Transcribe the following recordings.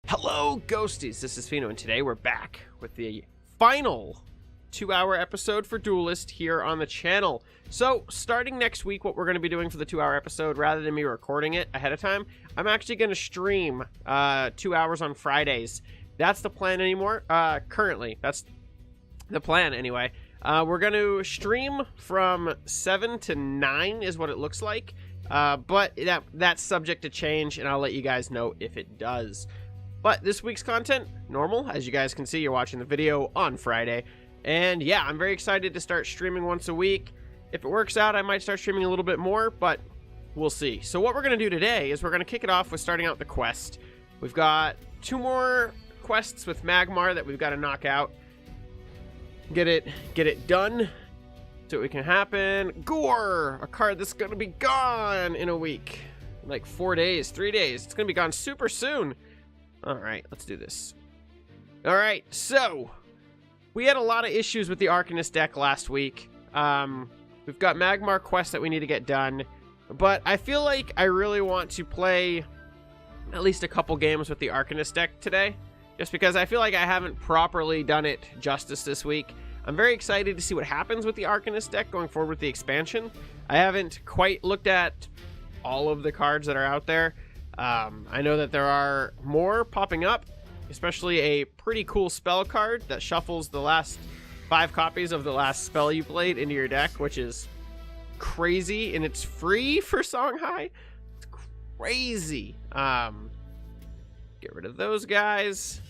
Hello, Ghosties! This is Pheno, and today we're back with the final 2-hour episode for Duelyst here on the channel. So, starting next week, what we're going to be doing for the 2-hour episode, rather than me recording it ahead of time, I'm actually going to stream 2 hours on Fridays. That's the plan currently. That's the plan, anyway. We're going to stream from 7 to 9 is what it looks like. But that's subject to change, and I'll let you guys know if it does. But this week's content, normal. As you guys can see, you're watching the video on Friday. And yeah, I'm very excited to start streaming once a week. If it works out, I might start streaming a little bit more, but we'll see. So what we're going to do today is we're going to kick it off with starting out the quest. We've got 2 more quests with Magmar that we've got to knock out. Get it done. So it can happen. Gore! A card that's going to be gone in a week. Like 4 days, 3 days. It's going to be gone super soon. Alright, let's do this. Alright, so we had a lot of issues with the Arcanist deck last week. We've got Magmar quests that we need to get done, but I feel like I really want to play at least a couple games with the Arcanist deck today, just because I feel like I haven't properly done it justice this week. I'm very excited to see what happens with the Arcanist deck going forward with the expansion. I haven't quite looked at all of the cards that are out there. I know that there are more popping up, especially a pretty cool spell card that shuffles the last 5 copies of the last spell you played into your deck, which is crazy, and it's free for Songhai. It's crazy. Get rid of those guys.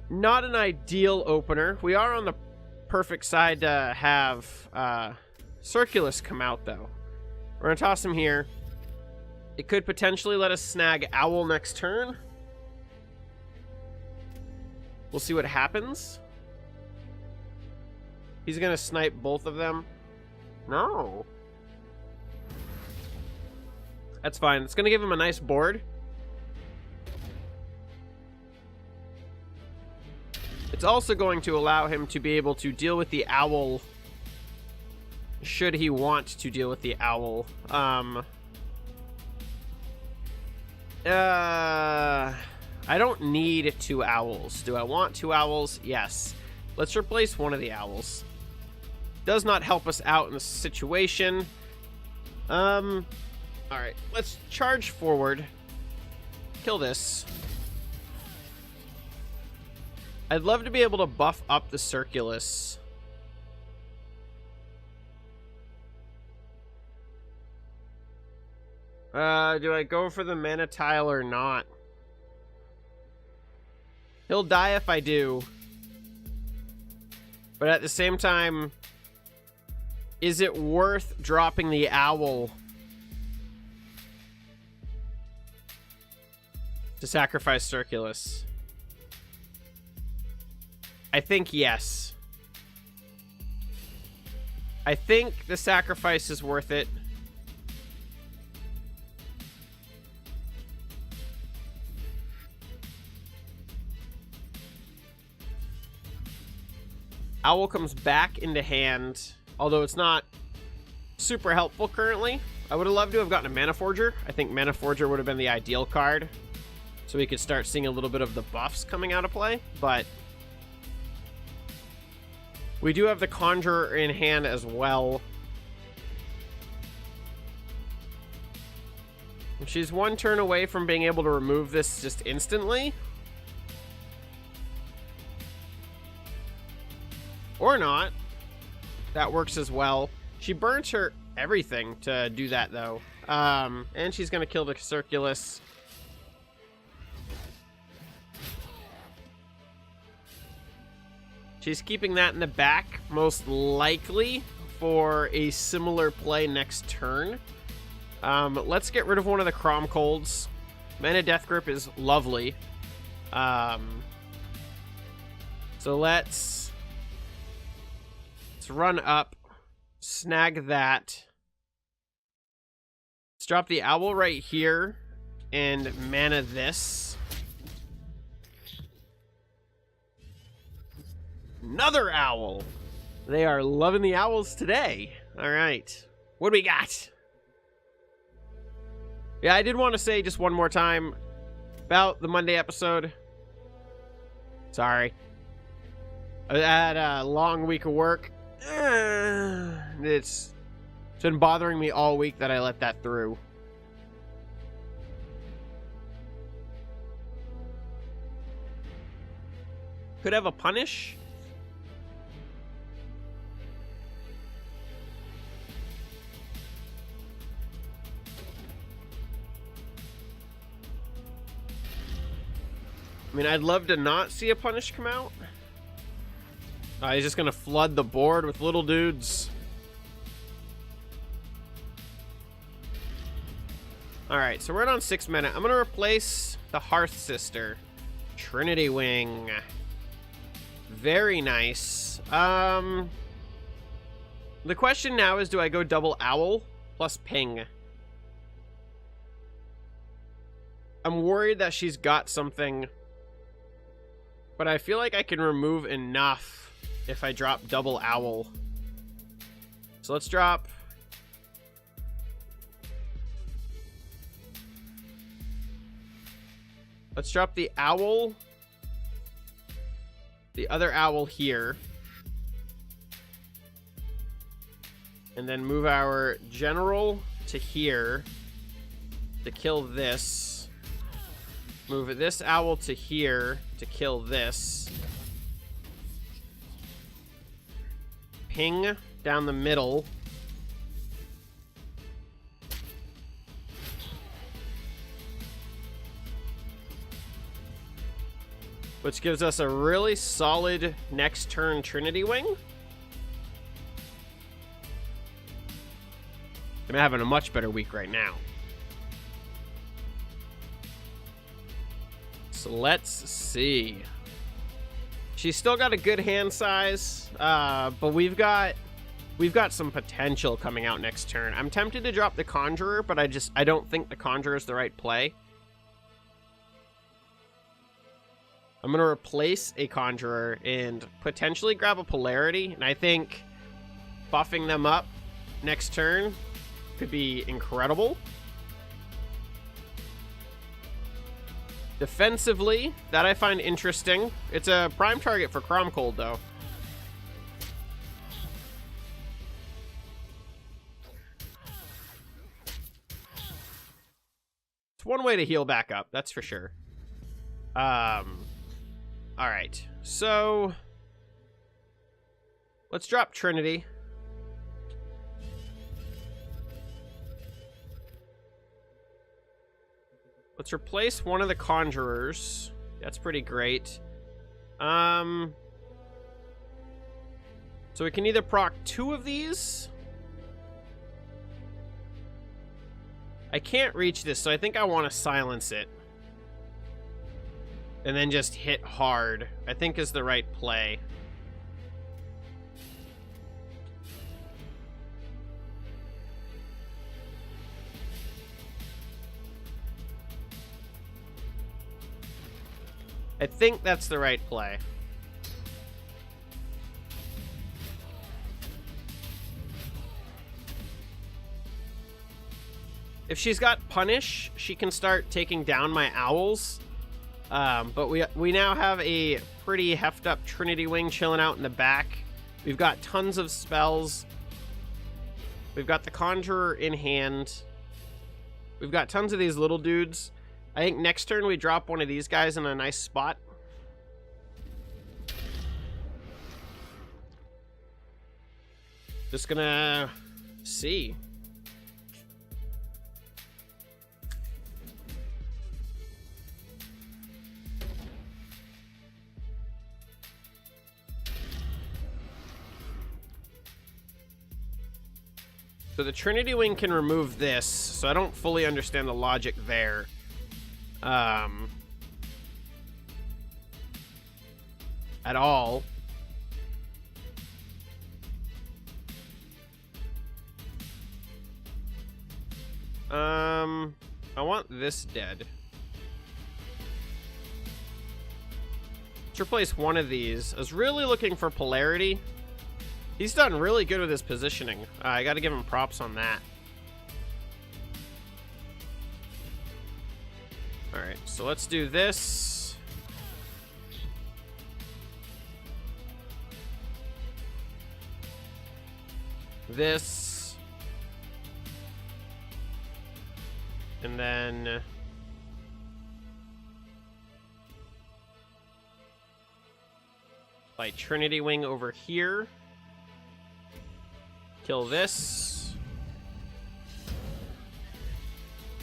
Not an ideal opener. We are on the perfect side to have Circulus come out, though. We're going to toss him here. It could potentially let us snag Owl next turn. We'll see what happens. He's going to snipe both of them. No. That's fine. It's going to give him a nice board. It's also going to allow him to be able to deal with the Owl should he want to deal with the Owl. I don't need 2 owls. Do I want 2 owls? Yes. Let's replace one of the owls. Does not help us out in this situation. Alright. Let's charge forward. Kill this. I'd love to be able to buff up the Circulus. Do I go for the mana tile or not? He'll die if I do. But at the same time, is it worth dropping the Owl to sacrifice Circulus? I think yes. I think the sacrifice is worth it. Owl comes back into hand, although it's not super helpful currently. I would have loved to have gotten a Mana Forger. I think Mana Forger would have been the ideal card, so we could start seeing a little bit of the buffs coming out of play, but we do have the Conjurer in hand as well. She's 1 turn away from being able to remove this just instantly. Or not. That works as well. She burnt her everything to do that, though. And she's going to kill the Circulus. She's keeping that in the back, most likely, for a similar play next turn. Let's get rid of one of the Crom Colds. Mana Death Grip is lovely. So let's run up, snag that. Let's drop the Owl right here and mana this. Another Owl. They are loving the owls today. All right. What do we got? Yeah, I did want to say just one more time, about the Monday episode. Sorry. I had a long week of work. It's been bothering me all week that I let that through. Could have a punish. I mean, I'd love to not see a punish come out. He's just gonna flood the board with little dudes. Alright, so we're on 6 minutes. I'm gonna replace the Hearth Sister. Trinity Wing. Very nice. The question now is, do I go double owl plus ping? I'm worried that she's got something, but I feel like I can remove enough if I drop double owl. So let's drop... Let's drop the owl, the other owl here, and then move our general to here to kill this. Move this owl to here to kill this. Ping down the middle. Which gives us a really solid next turn Trinity Wing. I'm having a much better week right now. So let's see. She's still got a good hand size, but we've got some potential coming out next turn. I'm tempted to drop the Conjurer, but I don't think the Conjurer is the right play. I'm going to replace a Conjurer and potentially grab a Polarity. And I think buffing them up next turn could be incredible. Defensively, that I find interesting. It's a prime target for Cromcold, though. It's one way to heal back up, that's for sure. Alright, so let's drop Trinity. Let's replace one of the Conjurers. That's pretty great. So we can either proc 2 of these. I can't reach this, so I think I want to silence it. And then just hit hard, I think is the right play. I think that's the right play. If she's got Punish, she can start taking down my owls. But we now have a pretty heft up Trinity Wing chilling out in the back. We've got tons of spells. We've got the Conjurer in hand. We've got tons of these little dudes. I think next turn we drop one of these guys in a nice spot. Just gonna see. So the Trinity Wing can remove this, so I don't fully understand the logic there. At all. I want this dead. Let's replace one of these. I was really looking for Polarity. He's done really good with his positioning. I gotta give him props on that. Alright, So let's do this. This. And then by Trinity Wing over here. Kill this.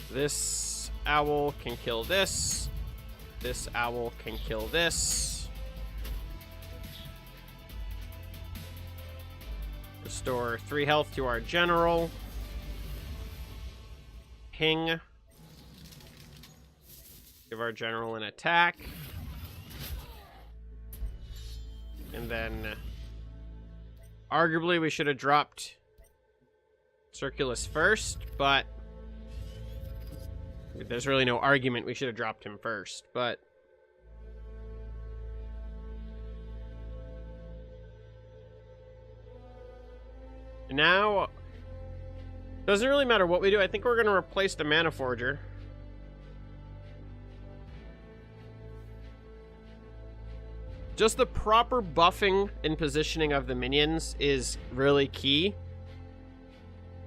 This owl can kill this. This owl can kill this. Restore 3 health to our general. Ping. Give our general an attack. And then arguably we should have dropped Circulus first, but there's really no argument we should have dropped him first, but now doesn't really matter what we do. I think we're going to replace the Mana Forger. Just the proper buffing and positioning of the minions is really key.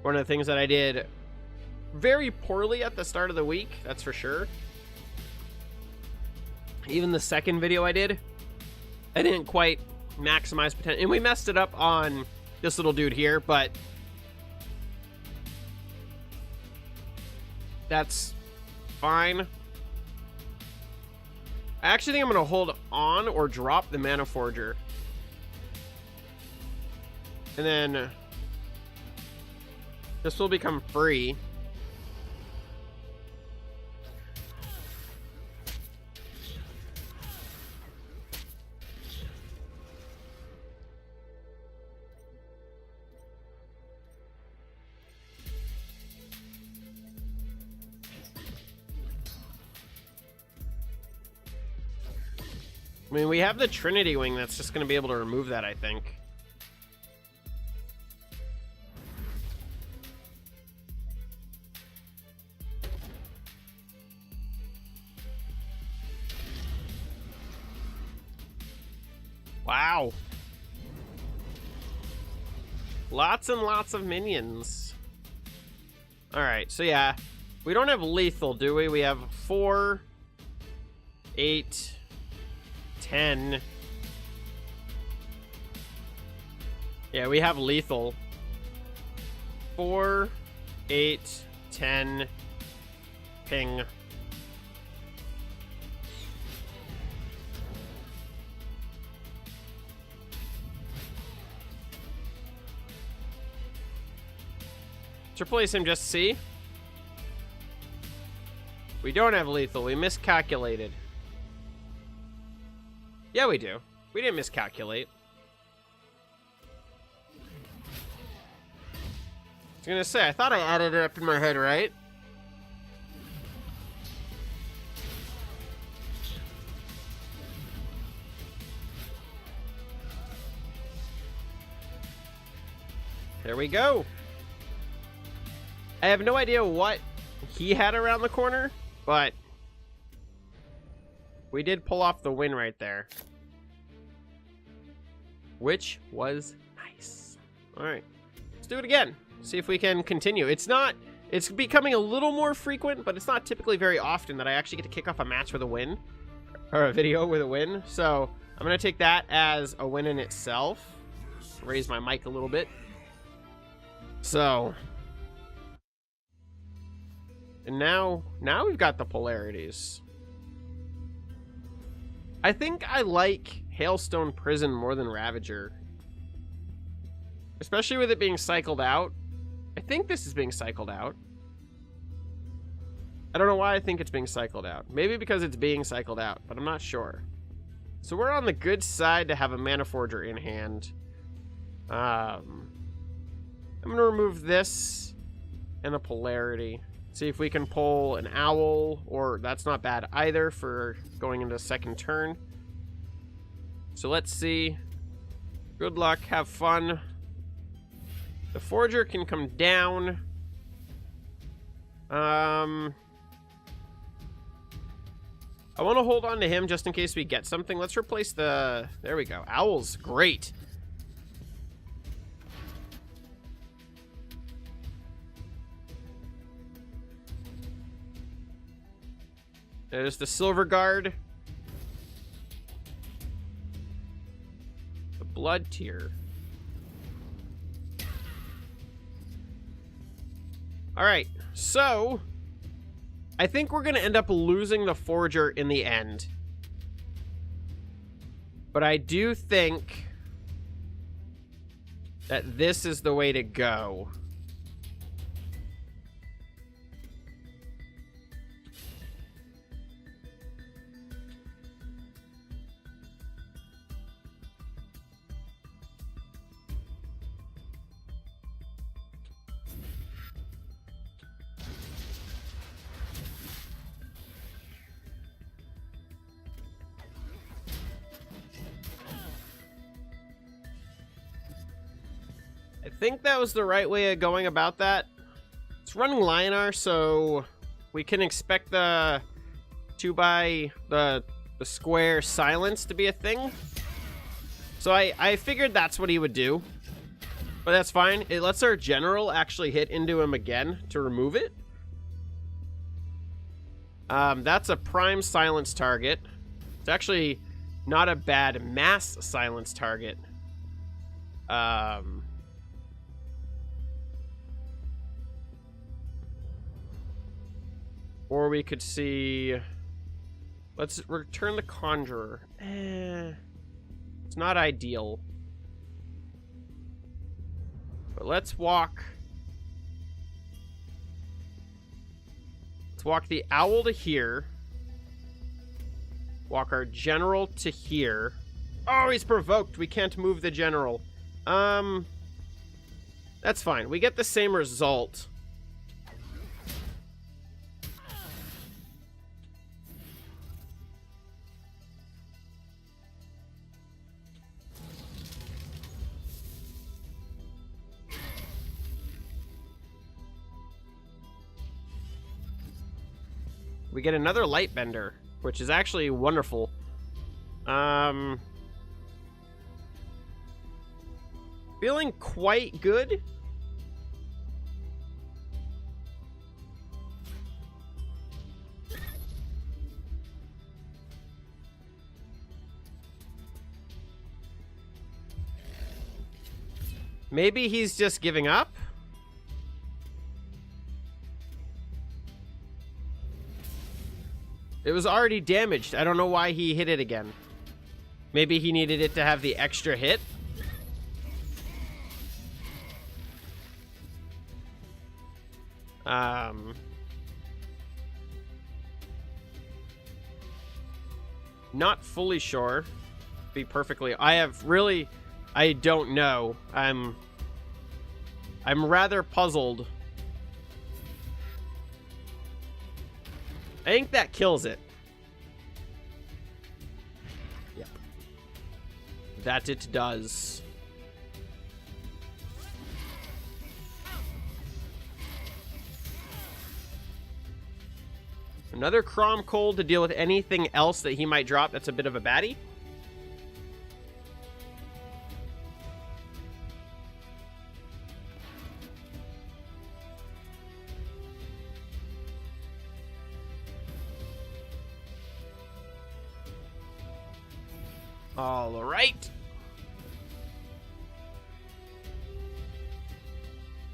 One of the things that I did very poorly at the start of the week, that's for sure. Even the second video I did, I didn't quite maximize potential. And we messed it up on this little dude here, but that's fine. I actually think I'm going to hold on or drop the Mana Forger. And then this will become free. I mean, we have the Trinity Wing that's just going to be able to remove that, I think. Wow. Lots and lots of minions. Alright, so yeah. We don't have lethal, do we? We have 4, 8... 10. Yeah, we have lethal. 4, 8, 10. Ping. Let's replace him just to see. We don't have lethal. We miscalculated. Yeah, we do. We didn't miscalculate. I was gonna say, I thought I added it up in my head, right? There we go. I have no idea what he had around the corner, but we did pull off the win right there, which was nice. All right, let's do it again. See if we can continue. It's becoming a little more frequent, but it's not typically very often that I actually get to kick off a match with a win, or a video with a win. So I'm gonna take that as a win in itself. Raise my mic a little bit. So, and now we've got the polarities. I think I like Hailstone Prison more than Ravager. Especially with it being cycled out. I think this is being cycled out. I don't know why I think it's being cycled out. Maybe because it's being cycled out, but I'm not sure. So we're on the good side to have a Mana Forger in hand. I'm going to remove this and a polarity. See if we can pull an owl, or that's not bad either for going into second turn. So let's see. Good luck, have fun. The Forger can come down. I want to hold on to him just in case we get something. Let's replace the... There we go. Owl's great. There's the Silver Guard. The Blood Tier. Alright, so... I think we're going to end up losing the Forger in the end. But I do think that this is the way to go. I think that was the right way of going about that. It's running Lionar, so we can expect the 2x the square silence to be a thing. So I figured that's what he would do. But that's fine. It lets our general actually hit into him again to remove it. That's a prime silence target. It's actually not a bad mass silence target. Or we could see... Let's return the Conjurer. It's not ideal. But let's walk... Let's walk the Owl to here. Walk our General to here. Oh, he's provoked. We can't move the General. That's fine. We get the same result. We get another Lightbender, which is actually wonderful. Feeling quite good. Maybe he's just giving up. It was already damaged. I don't know why he hit it again. Maybe he needed it to have the extra hit. Not fully sure. Be perfectly... I don't know. I'm rather puzzled. I think that kills it. Yep. That it does. Another Crom Cold to deal with anything else that he might drop that's a bit of a baddie. All right.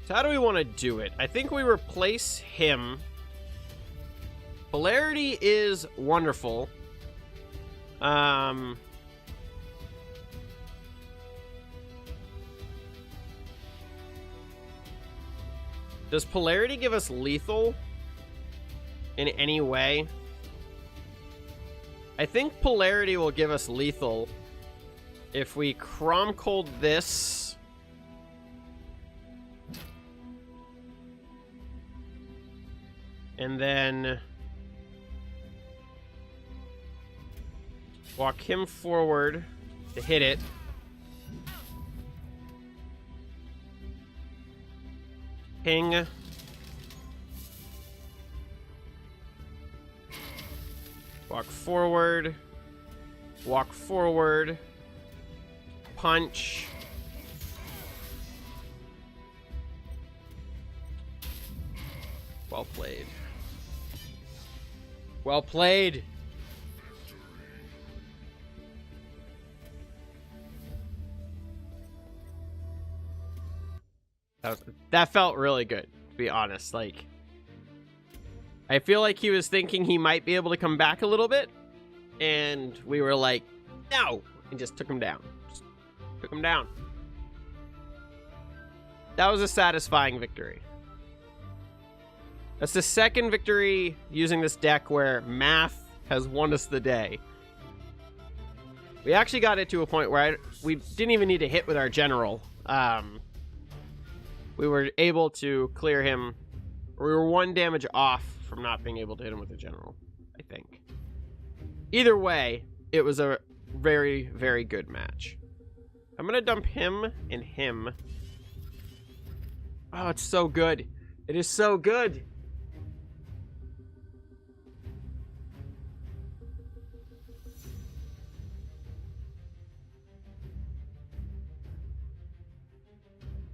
So how do we want to do it? I think we replace him. Polarity is wonderful. Does Polarity give us lethal in any way? I think Polarity will give us lethal if we Crom Cold this. And then walk him forward to hit it. Ping. Walk forward. Walk forward. Punch. Well played. Well played. That felt really good, to be honest. Like, I feel like he was thinking he might be able to come back a little bit, and we were like, no, and just took him down. Just took him down. That was a satisfying victory. That's the second victory using this deck where math has won us the day. We actually got it to a point where we didn't even need to hit with our general. We were able to clear him. We were 1 damage off from not being able to hit him with the general, I think. Either way, it was a very, very good match. I'm going to dump him and him. Oh, it's so good. It is so good.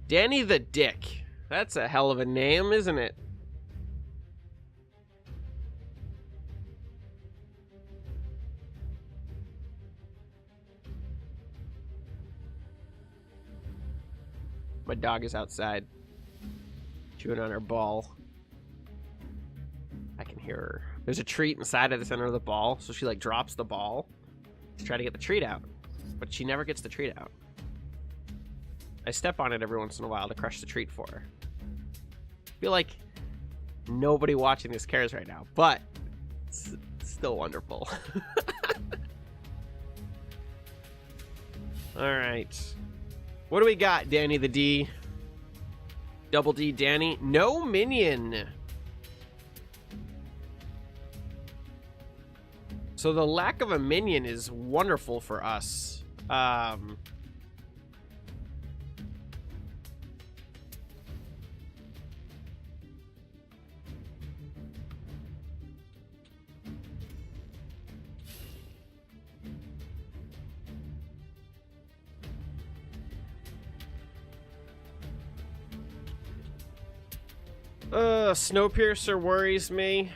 Danny the Dick. That's a hell of a name, isn't it? My dog is outside, chewing on her ball. I can hear her. There's a treat inside of the center of the ball, so she like drops the ball to try to get the treat out, but she never gets the treat out. I step on it every once in a while to crush the treat for her. I feel like nobody watching this cares right now, but it's still wonderful. All right. What do we got, Danny the D? Double D Danny. No minion. So the lack of a minion is wonderful for us. Snowpiercer worries me.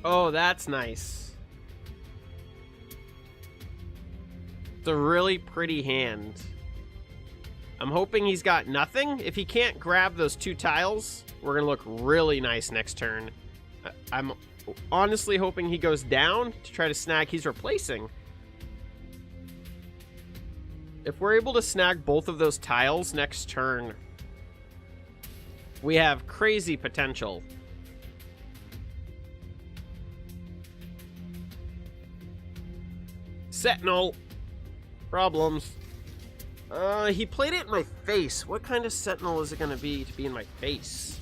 Oh, that's nice. It's a really pretty hand. I'm hoping he's got nothing. If he can't grab those 2 tiles, we're going to look really nice next turn. I'm honestly hoping he goes down to try to snag. He's replacing. If we're able to snag both of those tiles next turn, we have crazy potential. Sentinel. Problems. He played it in my face. What kind of Sentinel is it going to be in my face?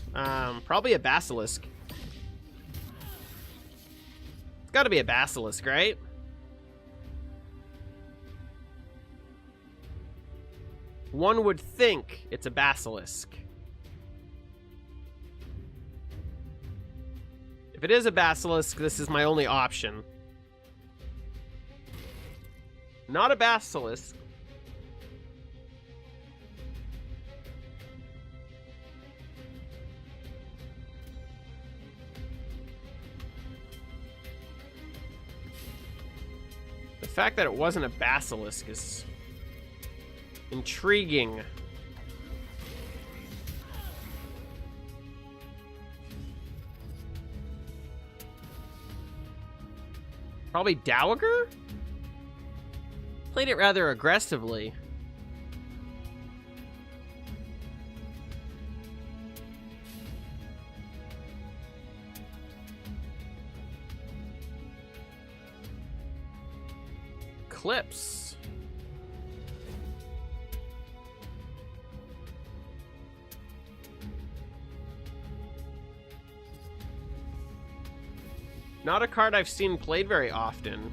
Probably a Basilisk. It's got to be a Basilisk, right? One would think it's a Basilisk. If it is a Basilisk, this is my only option. Not a Basilisk. The fact that it wasn't a Basilisk is intriguing. Probably Dowager? Played it rather aggressively. Eclipse. Not a card I've seen played very often.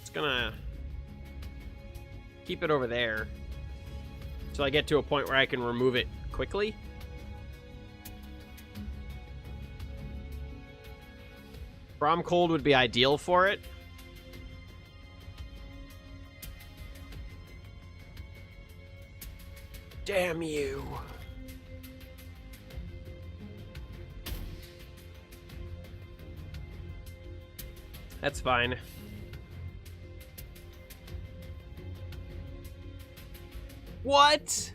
It's gonna keep it over there till I get to a point where I can remove it quickly. Brom Cold would be ideal for it. Damn you. That's fine. What?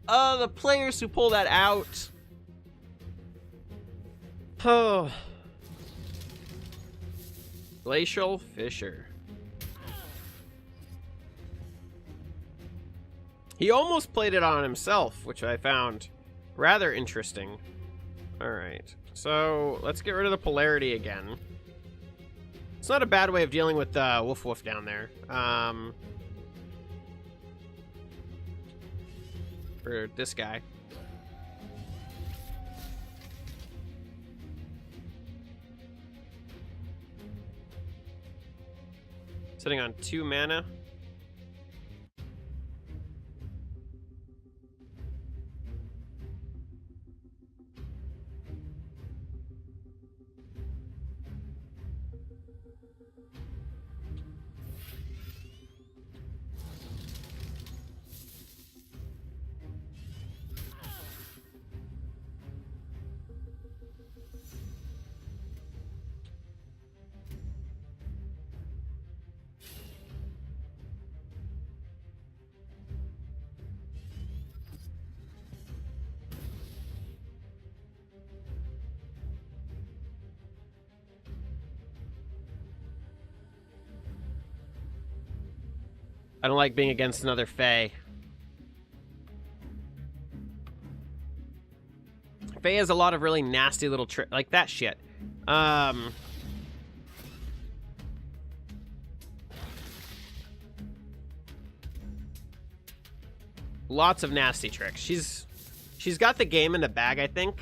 The players who pull that out. Oh. Glacial Fissure. He almost played it on himself, which I found rather interesting. Alright, so let's get rid of the polarity again. It's not a bad way of dealing with Woof Woof down there. For this guy. Sitting on 2 mana. I don't like being against another Fae. Fae has a lot of really nasty little tricks, like that shit. Lots of nasty tricks. She's got the game in the bag, I think.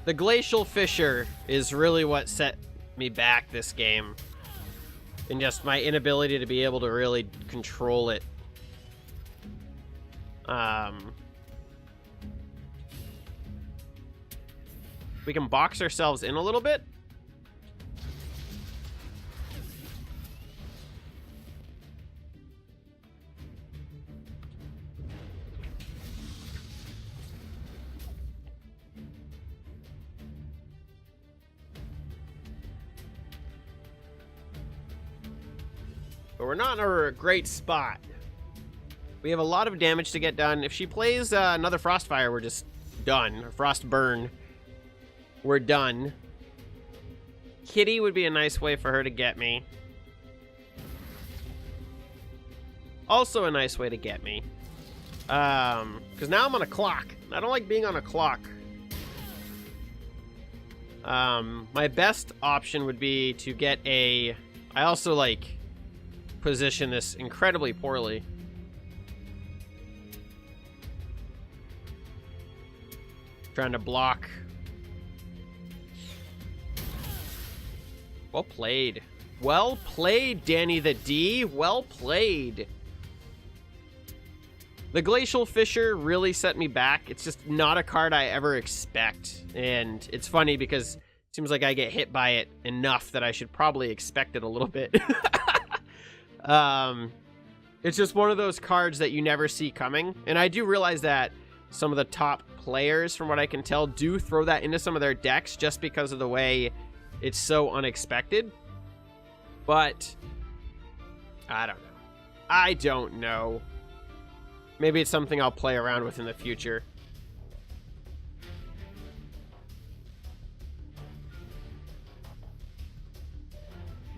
The Glacial Fissure is really what set me back this game. And just my inability to be able to really control it. We can box ourselves in a little bit. But we're not in a great spot. We have a lot of damage to get done. If she plays another Frostfire, we're just done. Or Frostburn, we're done. Kitty would be a nice way for her to get me. Also a nice way to get me. Because now I'm on a clock. I don't like being on a clock. My best option would be to get a... I also, like, position this incredibly poorly. Trying to block. Well played. Well played, Danny the D. Well played. The Glacial Fissure really set me back. It's just not a card I ever expect. And it's funny because it seems like I get hit by it enough that I should probably expect it a little bit. It's just one of those cards that you never see coming. And I do realize that some of the top players, from what I can tell, do throw that into some of their decks just because of the way it's so unexpected. But I don't know. I don't know. Maybe it's something I'll play around with in the future.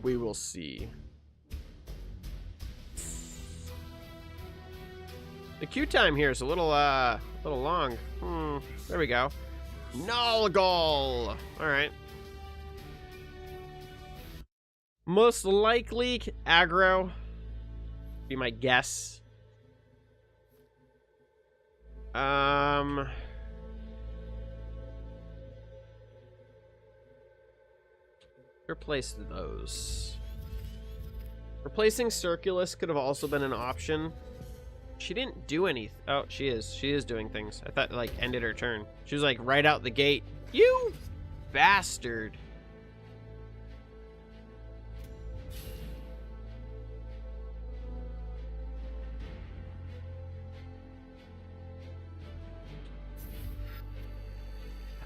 We will see. The queue time here is a little long. There we go. Nulgal. All right. Most likely aggro. Be my guess. Replace those. Replacing Circulus could have also been an option. She didn't do anything. Oh, she is. She is doing things. I thought, like, ended her turn. She was, like, right out the gate. You bastard.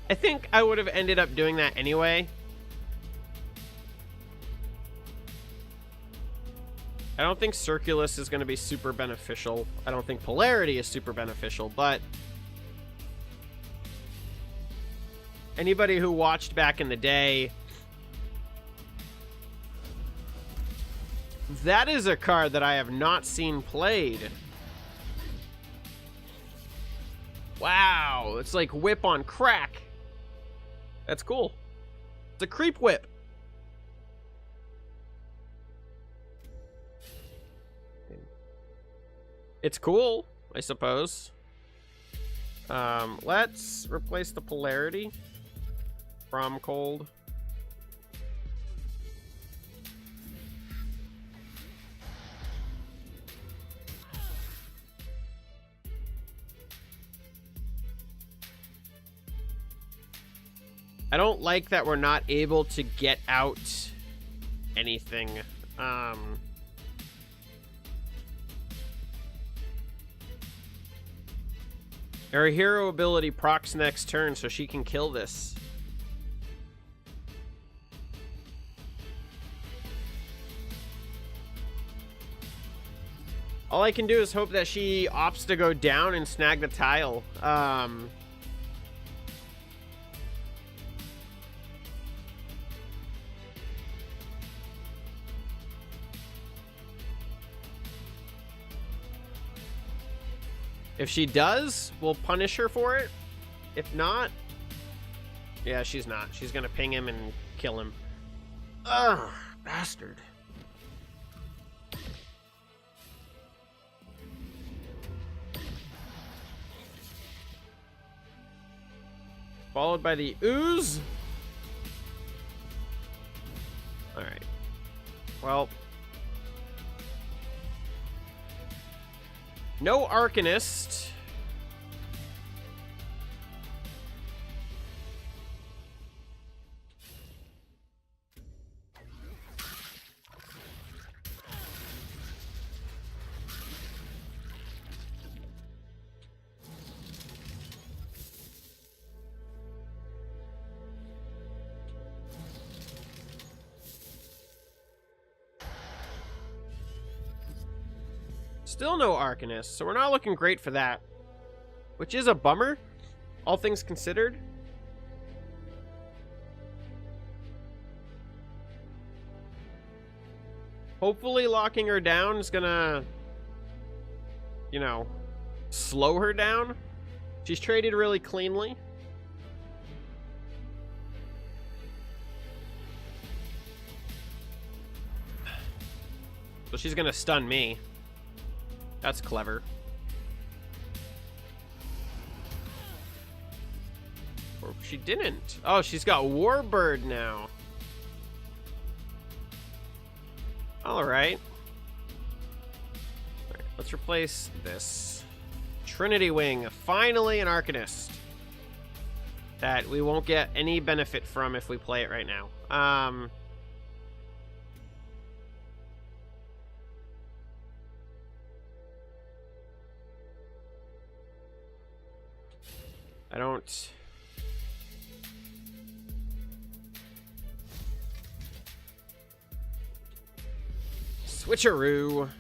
I think I would have ended up doing that anyway. I don't think Circulus is going to be super beneficial. I don't think Polarity is super beneficial, but anybody who watched back in the day, that is a card that I have not seen played. Wow, it's like whip on crack. That's cool. It's a creep whip. It's cool, I suppose. Let's replace the Polarity from Cold. I don't like that we're not able to get out anything. Her hero ability procs next turn, so she can kill this. All I can do is hope that she opts to go down and snag the tile. If she does, we'll punish her for it. If not, yeah, she's not. She's gonna ping him and kill him. Ugh, bastard. Followed by the ooze. All right. Well. No Arcanist. Still no Arcanist, so we're not looking great for that. Which is a bummer, all things considered. Hopefully locking her down is gonna, you know, slow her down. She's traded really cleanly. So she's gonna stun me. That's clever. Or she didn't. Oh, she's got Warbird now. All right. All right, let's replace this. Trinity Wing. Finally an Arcanist that we won't get any benefit from if we play it right now. I don't... Switcheroo.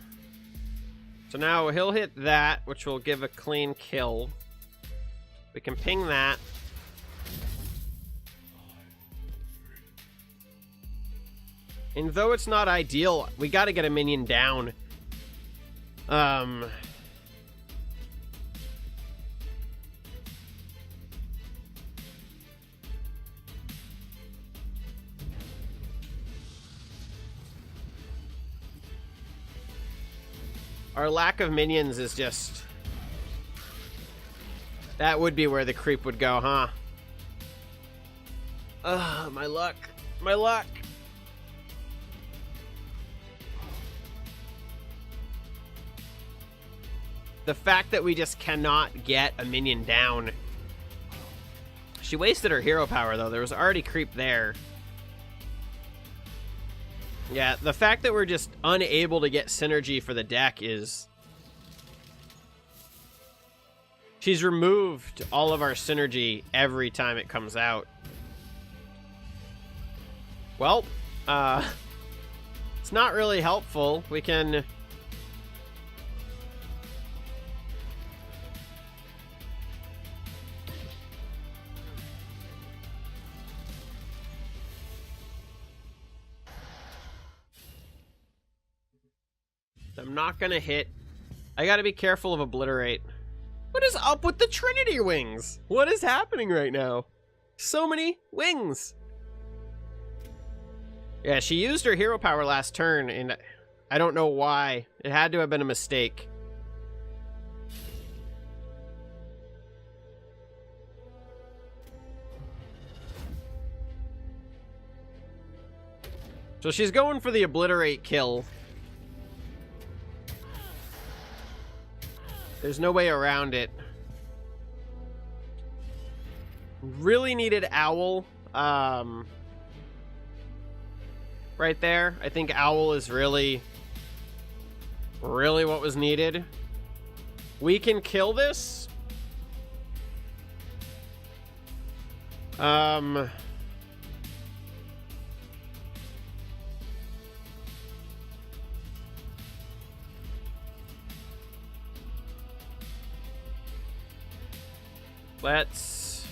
So now he'll hit that, which will give a clean kill. We can ping that. And though it's not ideal, we gotta get a minion down. Our lack of minions is just... That would be where the creep would go, huh? Ugh, my luck. My luck. The fact that we just cannot get a minion down. She wasted her hero power, though. There was already creep there. Yeah, the fact that we're just unable to get synergy for the deck is... She's removed all of our synergy every time it comes out. Well, it's not really helpful. We can... I'm not gonna hit. I gotta be careful of Obliterate. What is up with the Trinity wings? What is happening right now? So many wings. Yeah, she used her hero power last turn, and I don't know why. It had to have been a mistake. So she's going for the Obliterate kill. There's no way around it. Really needed Owl. Right there. I think Owl is really what was needed. We can kill this. Let's...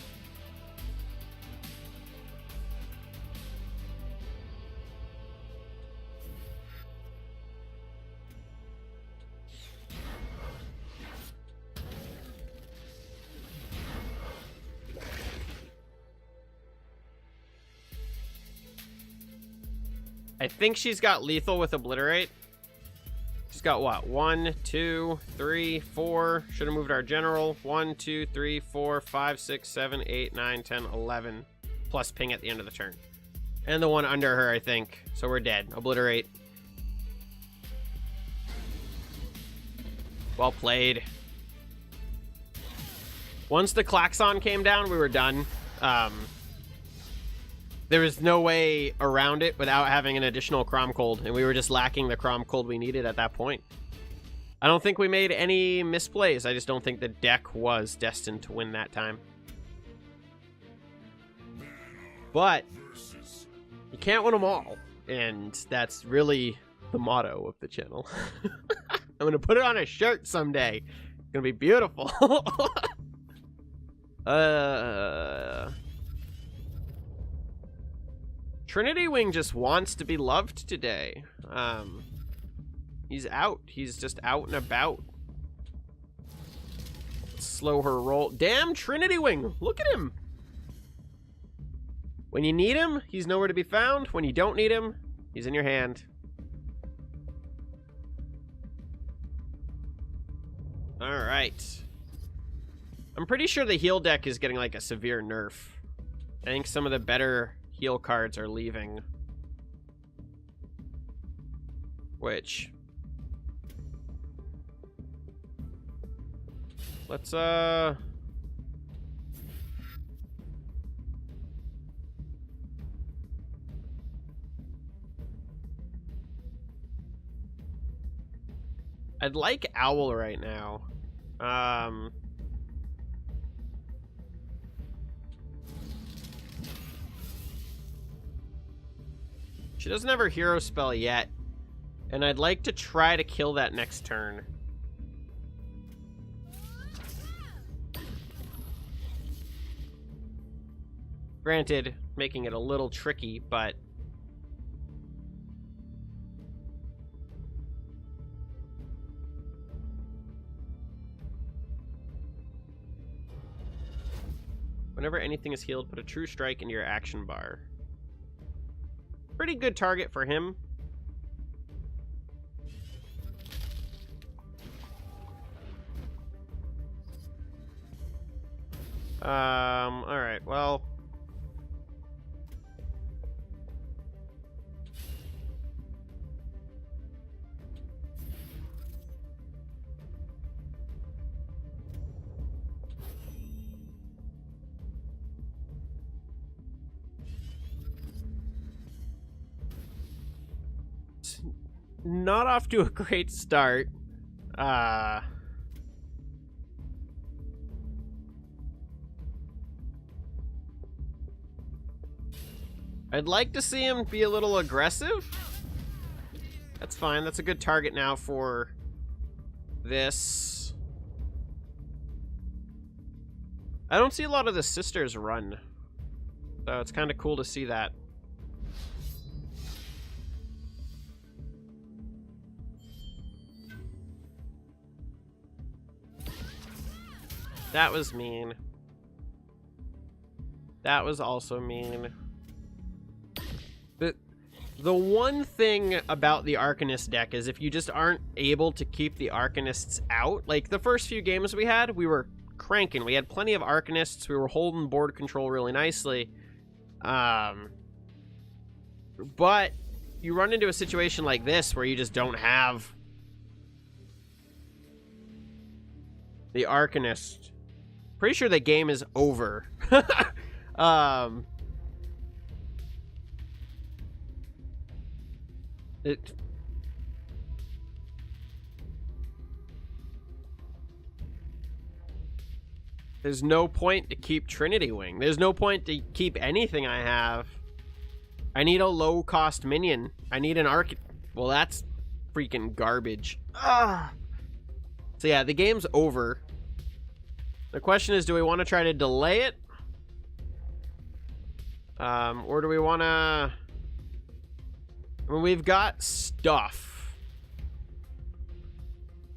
I think she's got lethal with Obliterate. She's got what? 1, 2, 3, 4. Should have moved our general. 1, 2, 3, 4, 5, 6, 7, 8, 9, 10, 11. Plus ping at the end of the turn. And the one under her, I think. So we're dead. Obliterate. Well played. Once the Klaxon came down, we were done. There was no way around it without having an additional Crom Cold, and we were just lacking the Crom Cold we needed at that point. I don't think we made any misplays. I just don't think the deck was destined to win that time. But you can't win them all, and that's really the motto of the channel. I'm going to put it on a shirt someday. It's going to be beautiful. Trinity Wing just wants to be loved today. He's out. He's just out and about. Let's slow her roll. Damn Trinity Wing. Look at him. When you need him, he's nowhere to be found. When you don't need him, he's in your hand. All right. I'm pretty sure the heal deck is getting like a severe nerf. I think some of the better heal cards are leaving. Which... let's, I'd like Owl right now. She doesn't have her hero spell yet, and I'd like to try to kill that next turn. Granted, making it a little tricky, but Whenever anything is healed, put a true strike into your action bar. Pretty good target for him. Alright, well. Not off to a great start. I'd like to see him be a little aggressive. That's fine. That's a good target now for this. I don't see a lot of the sisters run, so it's kind of cool to see that. That was mean. That was also mean. The one thing about the Arcanist deck is if you just aren't able to keep the Arcanists out, like the first few games we had, we were cranking. We had plenty of Arcanists. We were holding board control really nicely. But you run into a situation like this where you just don't have the Arcanist. Pretty sure the game is over. There's no point to keep Trinity Wing. There's no point to keep anything I have. I need a low-cost minion. I need an arc. Well, that's freaking garbage. So yeah, the game's over. The question is, do we want to try to delay it? Or do we want to... I mean, we've got stuff.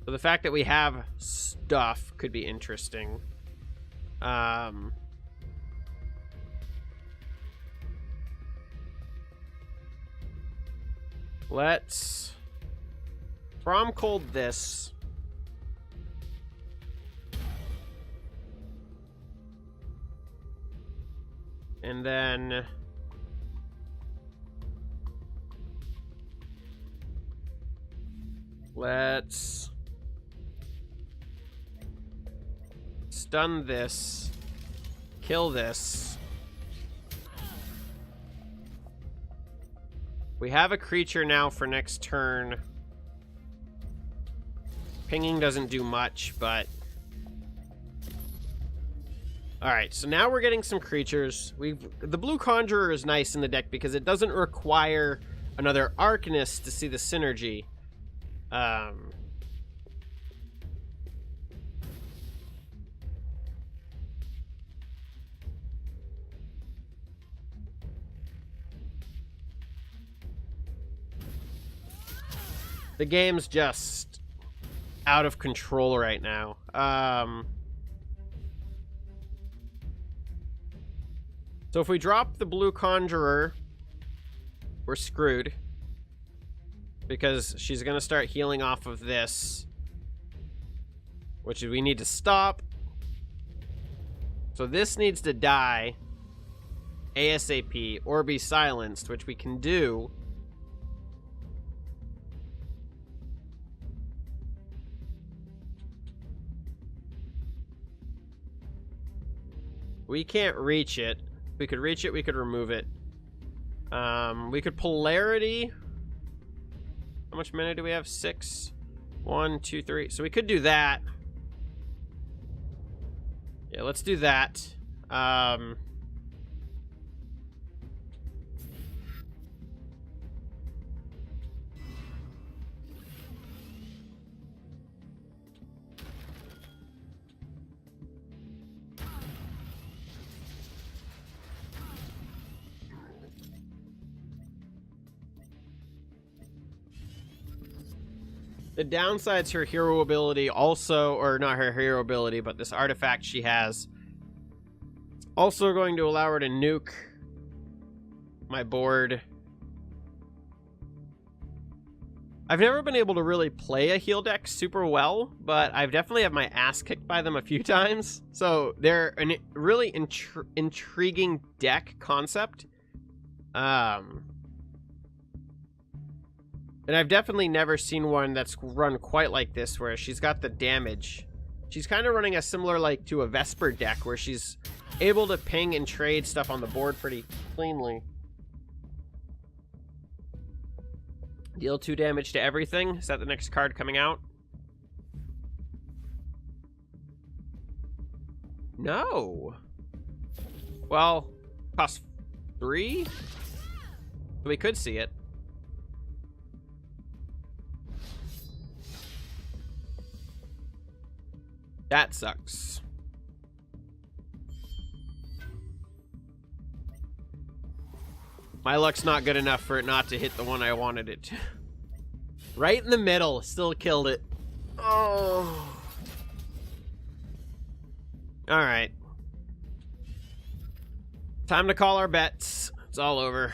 So the fact that we have stuff could be interesting. Let's prom cold this. And then let's stun this, kill this. We have a creature now for next turn. Pinging doesn't do much, but... Alright, so now we're getting some creatures. The Blue Conjurer is nice in the deck because it doesn't require another Arcanist to see the synergy. The game's just out of control right now. So if we drop the Blue Conjurer, we're screwed. Because she's going to start healing off of this. Which we need to stop. So this needs to die ASAP or be silenced, which we can do. We can't reach it. If we could reach it, we could remove it. We could Polarity. How much mana do we have? 6. 1, 2, 3. So we could do that. Yeah, let's do that. The downside's her hero ability also, or not her hero ability, but this artifact she has. Also going to allow her to nuke my board. I've never been able to really play a heal deck super well, but I've definitely had my ass kicked by them a few times. So they're a really intriguing deck concept. And I've definitely never seen one that's run quite like this, where she's got the damage. She's kind of running a similar like to a Vesper deck, where she's able to ping and trade stuff on the board pretty cleanly. Deal 2 damage to everything. Is that the next card coming out? No. Well, cost 3? We could see it. That sucks. My luck's not good enough for it not to hit the one I wanted it to. Right in the middle. Still killed it. Oh. Alright. Time to call our bets. It's all over.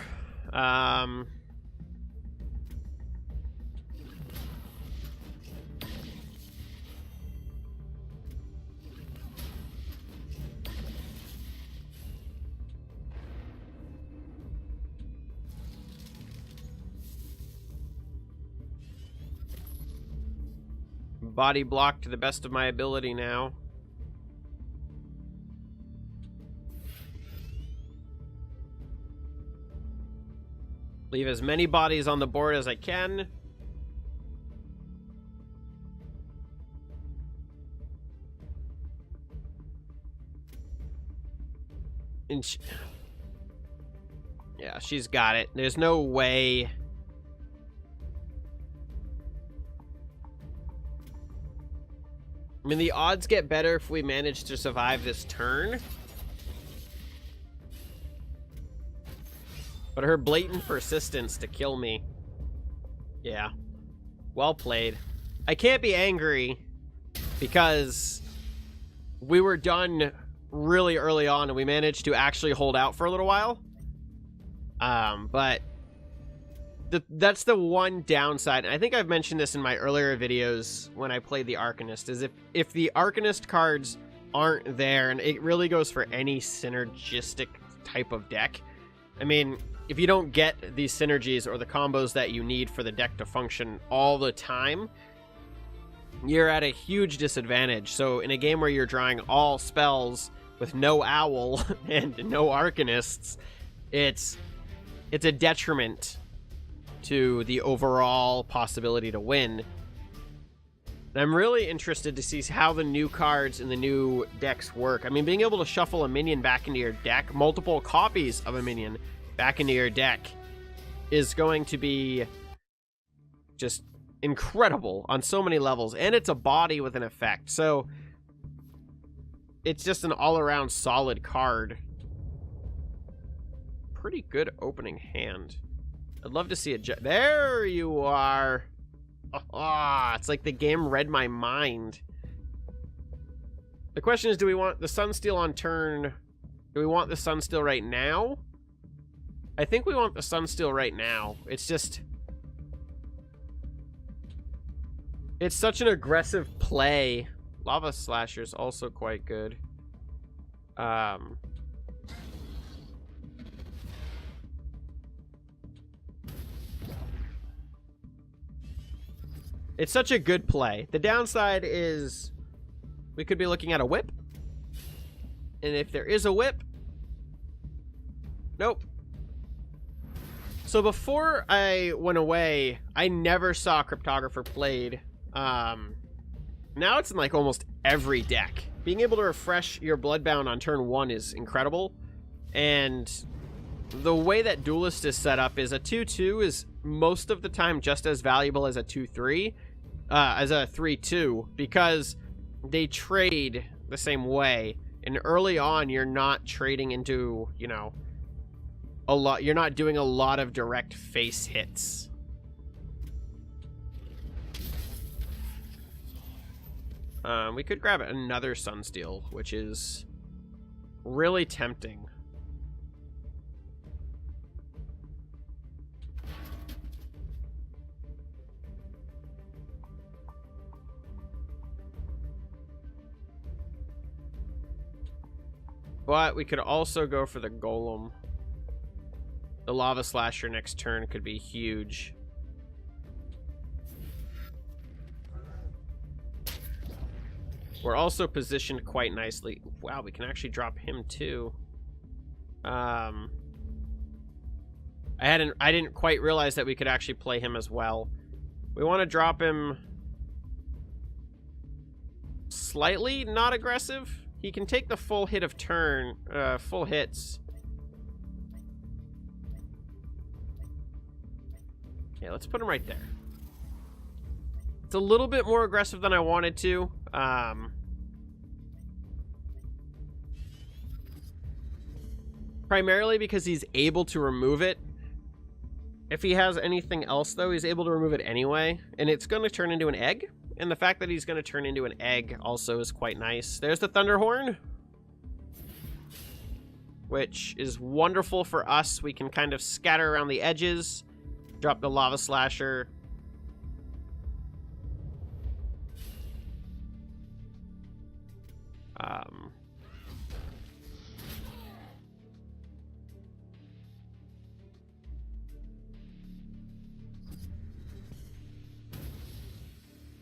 Body block to the best of my ability now. Leave as many bodies on the board as I can. And yeah, she's got it. There's no way. I mean, the odds get better if we manage to survive this turn. But her blatant persistence to kill me. Yeah. Well played. I can't be angry because we were done really early on and we managed to actually hold out for a little while. But that's the one downside. And I think I've mentioned this in my earlier videos when I played the Arcanist, is if the Arcanist cards aren't there, and it really goes for any synergistic type of deck. I mean, if you don't get these synergies or the combos that you need for the deck to function all the time, you're at a huge disadvantage. So in a game where you're drawing all spells with no Owl and no Arcanists, it's a detriment to the overall possibility to win. And I'm really interested to see how the new cards and the new decks work. I mean, being able to shuffle a minion back into your deck, multiple copies of a minion back into your deck, is going to be just incredible on so many levels. And it's a body with an effect. So it's just an all-around solid card. Pretty good opening hand. I'd love to see it. There you are. It's like the game read my mind. The question is, do we want the Sunsteel on turn? Do we want the Sunsteel right now? I think we want the Sunsteel right now. It's just... it's such an aggressive play. Lava Slasher's also quite good. It's such a good play. The downside is we could be looking at a whip. And if there is a whip... nope. So before I went away, I never saw Cryptographer played. Now it's in like almost every deck. Being able to refresh your Bloodbound on turn 1 is incredible. And the way that Duelyst is set up is a 2-2 is most of the time just as valuable as a 2-3, as a 3-2, because they trade the same way. And early on, you're not trading into, you know, a lot. You're not doing a lot of direct face hits. We could grab another Sunsteel, which is really tempting. But we could also go for the golem. The lava slasher next turn could be huge. We're also positioned quite nicely. Wow, we can actually drop him too. I didn't quite realize that we could actually play him as well. We want to drop him slightly not aggressive. He can take the full hit of turn, full hits. Yeah, let's put him right there. It's a little bit more aggressive than I wanted to. Primarily because he's able to remove it. If he has anything else, though, he's able to remove it anyway. And it's going to turn into an egg. And the fact that he's going to turn into an egg also is quite nice. There's the Thunderhorn, which is wonderful for us. We can kind of scatter around the edges, drop the Lava Slasher.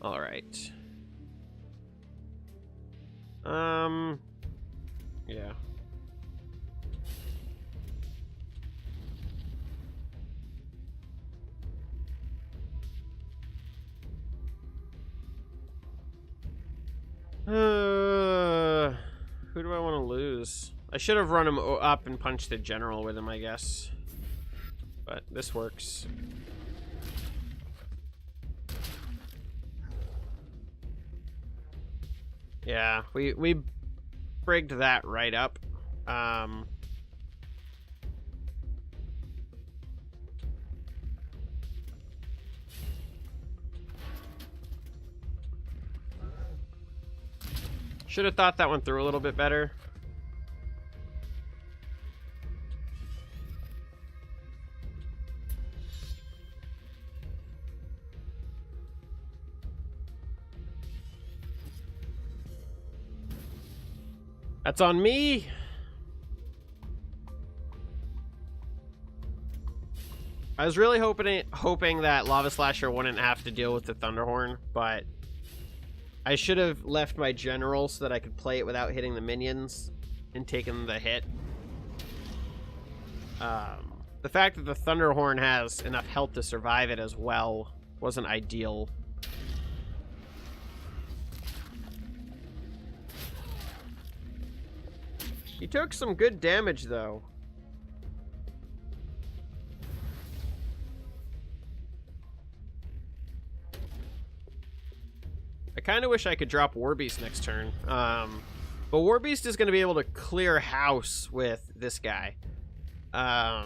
All right. Yeah. Who do I want to lose? I should have run him up and punched the general with him, I guess. But this works. Yeah, we brigged that right up. Should have thought that one through a little bit better. That's on me. I was really hoping that Lava Slasher wouldn't have to deal with the Thunderhorn, but I should have left my general so that I could play it without hitting the minions and taking the hit. The fact that the Thunderhorn has enough health to survive it as well wasn't ideal. He took some good damage, though. I kind of wish I could drop Warbeast next turn. But Warbeast is going to be able to clear house with this guy. I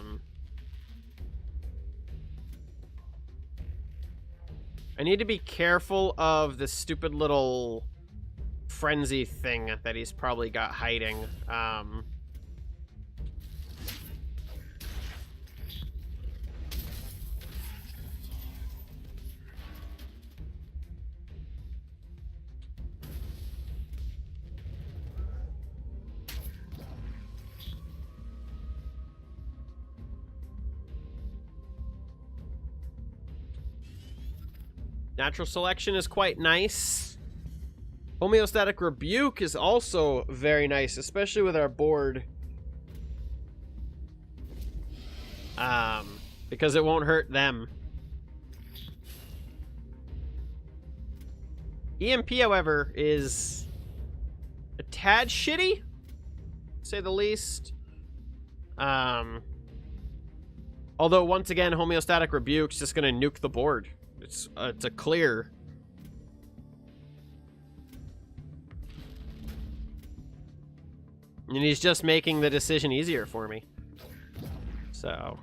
need to be careful of this stupid little frenzy thing that he's probably got hiding. Natural Selection is quite nice. Homeostatic Rebuke is also very nice, especially with our board. Because it won't hurt them. EMP, however, is a tad shitty, to say the least. Although, once again, Homeostatic Rebuke's just going to nuke the board. It's a clear. And he's just making the decision easier for me. So.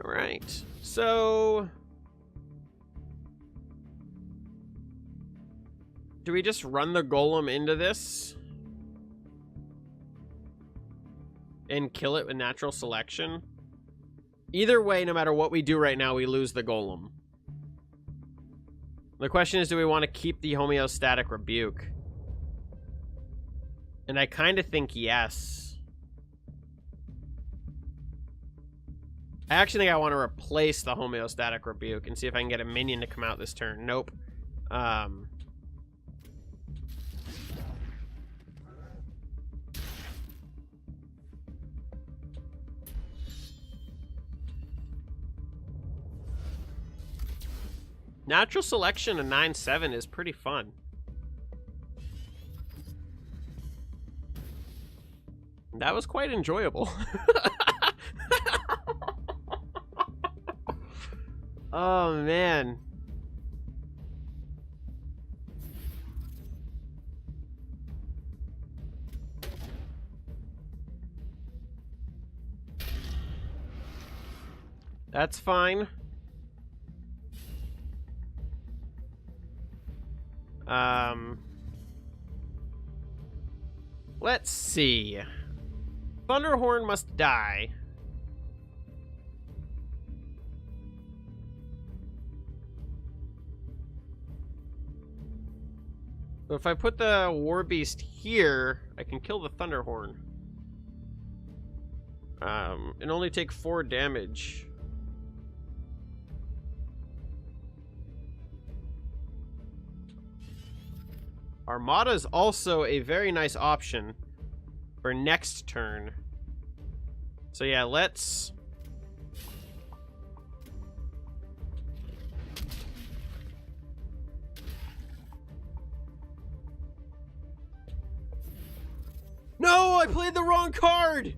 Alright. So... do we just run the golem into this? And kill it with natural selection? Either way, no matter what we do right now, we lose the golem. The question is, do we want to keep the homeostatic rebuke? And I kind of think yes. I actually think I want to replace the homeostatic rebuke and see if I can get a minion to come out this turn. Nope. Natural selection of 9/7 is pretty fun. That was quite enjoyable. Oh, man. That's fine. Let's see. Thunderhorn must die. So if I put the War Beast here, I can kill the Thunderhorn. And only take 4 damage. Armada is also a very nice option for next turn. So yeah, let's... No, I played the wrong card!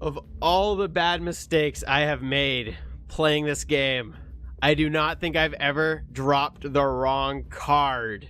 Of all the bad mistakes I have made playing this game, I do not think I've ever dropped the wrong card.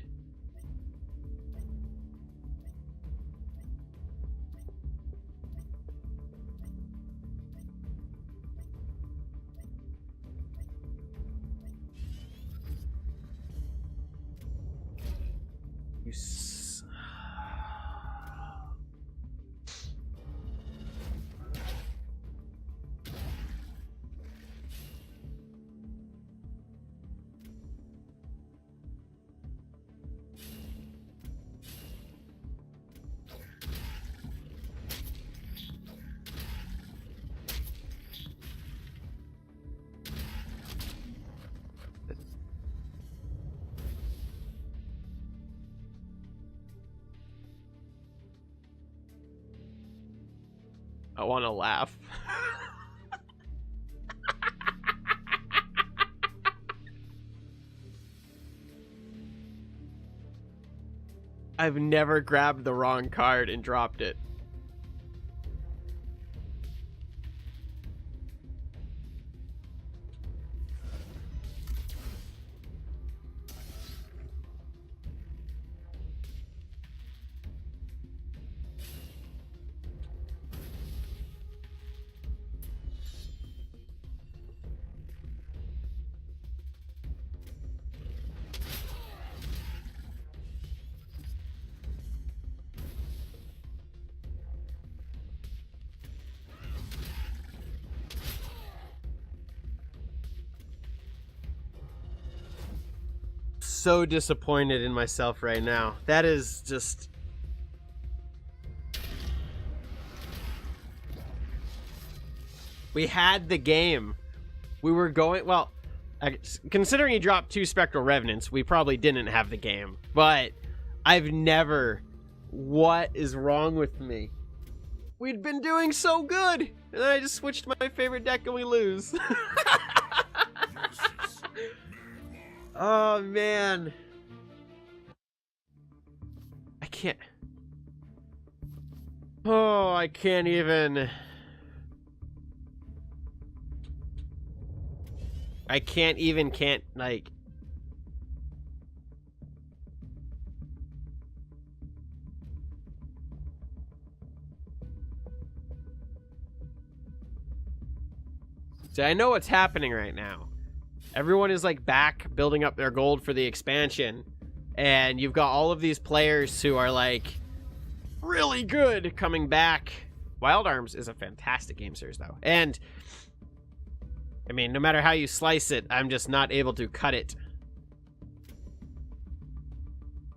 I want to laugh. I've never grabbed the wrong card and dropped it. So disappointed in myself right now. That is just... We had the game. We were going... Well, considering he dropped 2 Spectral Revenants, we probably didn't have the game. But I've never... What is wrong with me? We'd been doing so good! And then I just switched to my favorite deck and we lose. Oh, man. I can't... Oh, I can't even... like... See, I know what's happening right now. Everyone is like back building up their gold for the expansion. And you've got all of these players who are like really good coming back. Wild Arms is a fantastic game series though. And I mean, no matter how you slice it, I'm just not able to cut it.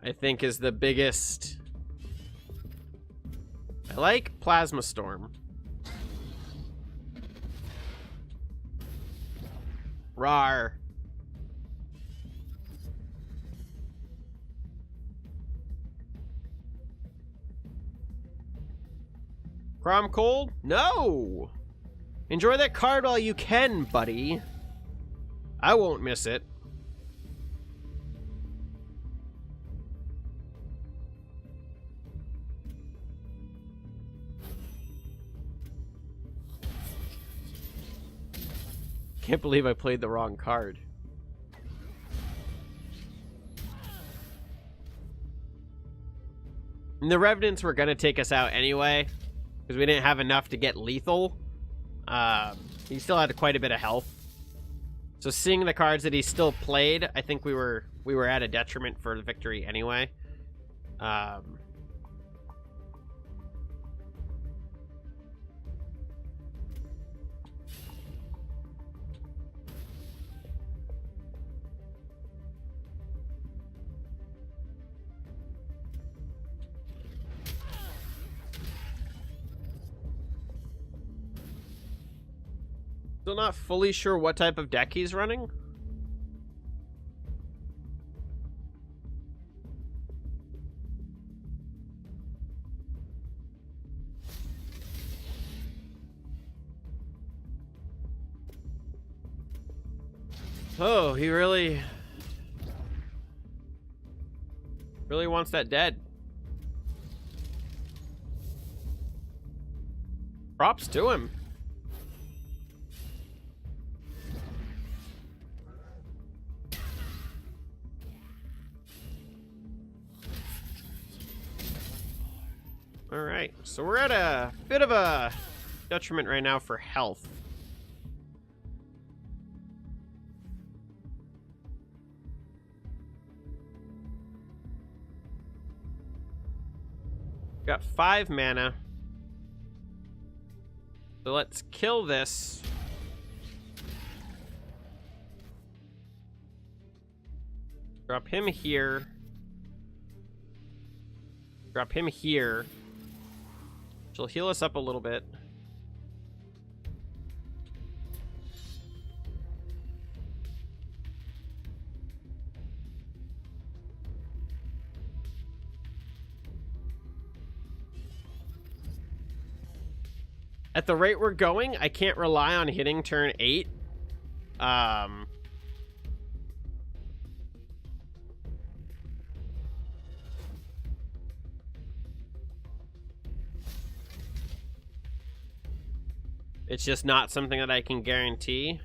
I think is the biggest. I like Plasma Storm. Rawr. Crom Cold? No! Enjoy that card while you can, buddy. I won't miss it. Can't believe I played the wrong card. And the Revenants were going to take us out anyway, because we didn't have enough to get lethal. He still had quite a bit of health. So seeing the cards that he still played, I think we were at a detriment for the victory anyway. Still not fully sure what type of deck he's running. Oh, he really wants that dead. Props to him. Alright, so we're at a bit of a detriment right now for health. Got 5 mana. So let's kill this. Drop him here. Drop him here. She'll heal us up a little bit. At the rate we're going, I can't rely on hitting turn 8. It's just not something that I can guarantee.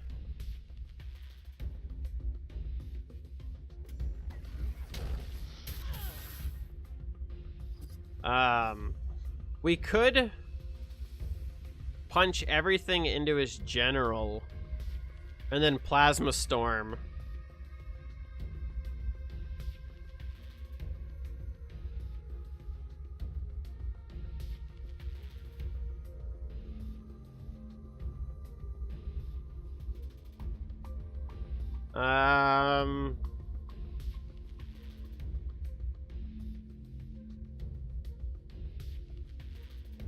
We could punch everything into his general and then Plasma Storm.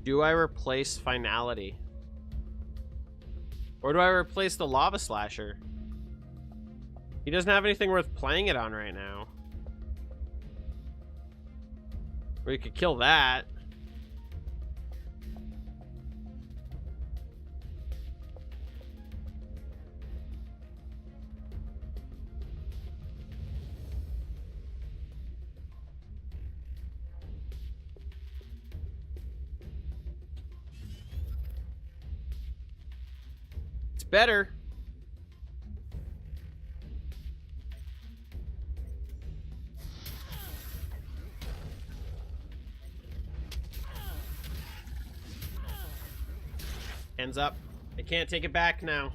Do I replace Finality? Or do I replace the Lava Slasher? He doesn't have anything worth playing it on right now. We could kill that. Better. Hands up. I can't take it back now.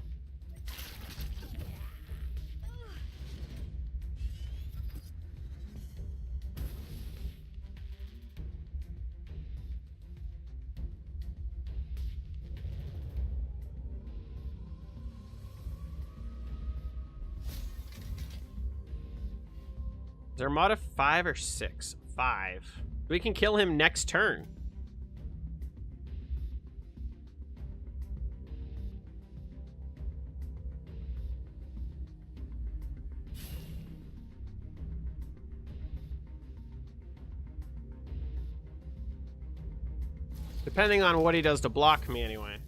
Is Armada 5 or 6? 5. We can kill him next turn. Depending on what he does to block me, anyway.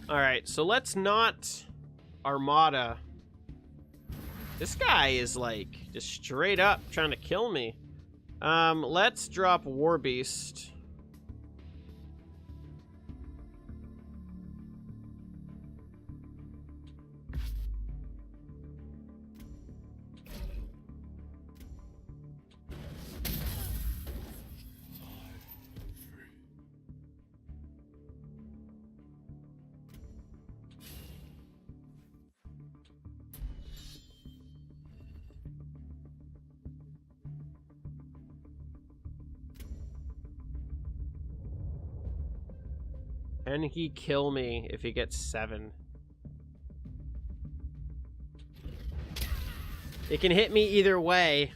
Alright, so let's not Armada. This guy is, like, just straight up trying to kill me. Let's drop War Beast. Can he kill me if he gets 7? It can hit me either way.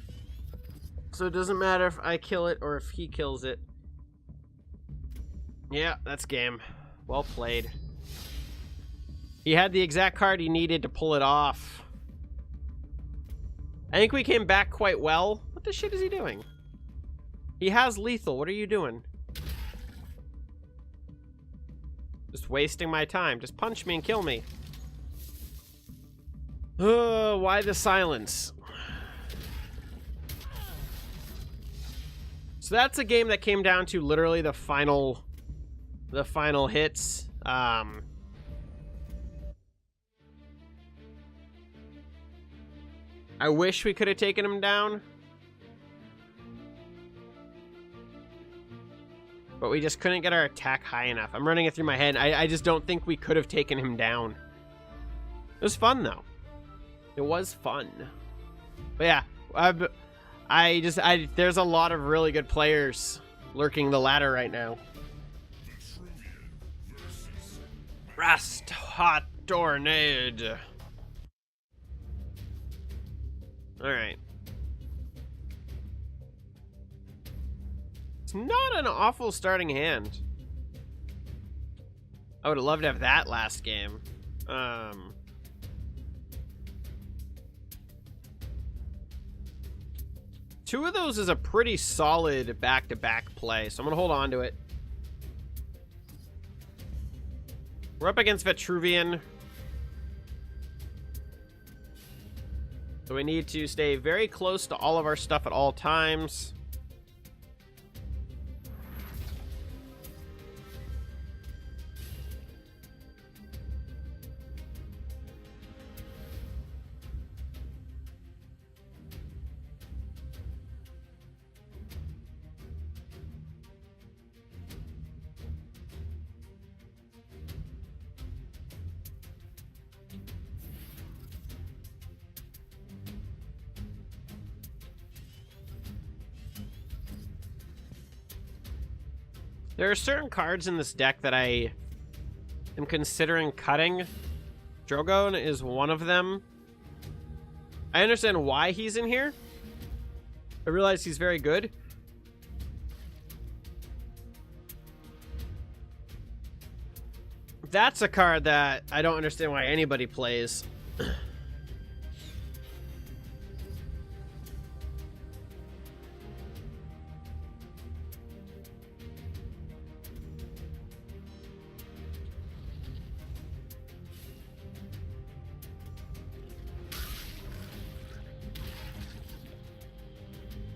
So it doesn't matter if I kill it or if he kills it. Yeah, that's game. Well played. He had the exact card he needed to pull it off. I think we came back quite well. What the shit is he doing? He has lethal. What are you doing? Just wasting my time. Just punch me and kill me. Why the silence? So that's a game that came down to literally the final hits. I wish we could have taken him down. But we just couldn't get our attack high enough. I'm running it through my head. I just don't think we could have taken him down. It was fun, though. It was fun. But yeah, there's a lot of really good players lurking the ladder right now. Rust Hot Tornado. Alright. Not an awful starting hand. I would have loved to have that last game. Two of those is a pretty solid back-to-back play, so I'm gonna hold on to it. We're up against Vitruvian. So we need to stay very close to all of our stuff at all times. There are certain cards in this deck that I am considering cutting. Drogon is one of them. I understand why he's in here. I realize he's very good. That's a card that I don't understand why anybody plays.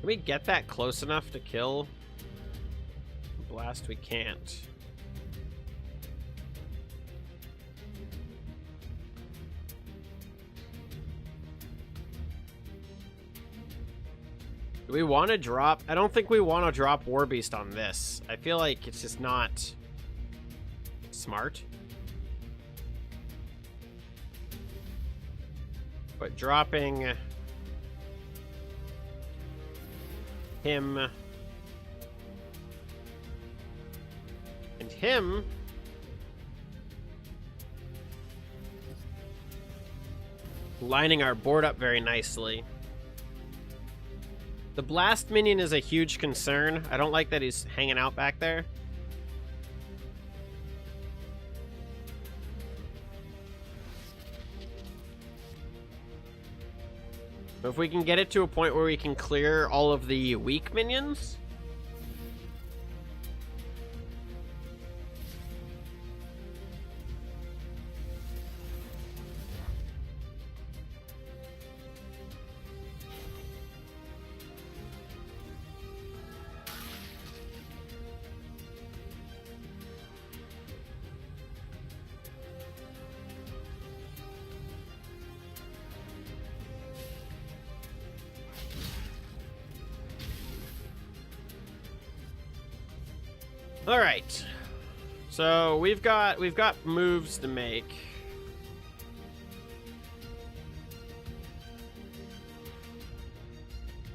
Can we get that close enough to kill? Blast, we can't. Do we want to drop? I don't think we want to drop War Beast on this. I feel like it's just not smart. But dropping him, and him. Lining our board up very nicely. The blast minion is a huge concern. I don't like that he's hanging out back there. If we can get it to a point where we can clear all of the weak minions. All right, so we've got moves to make.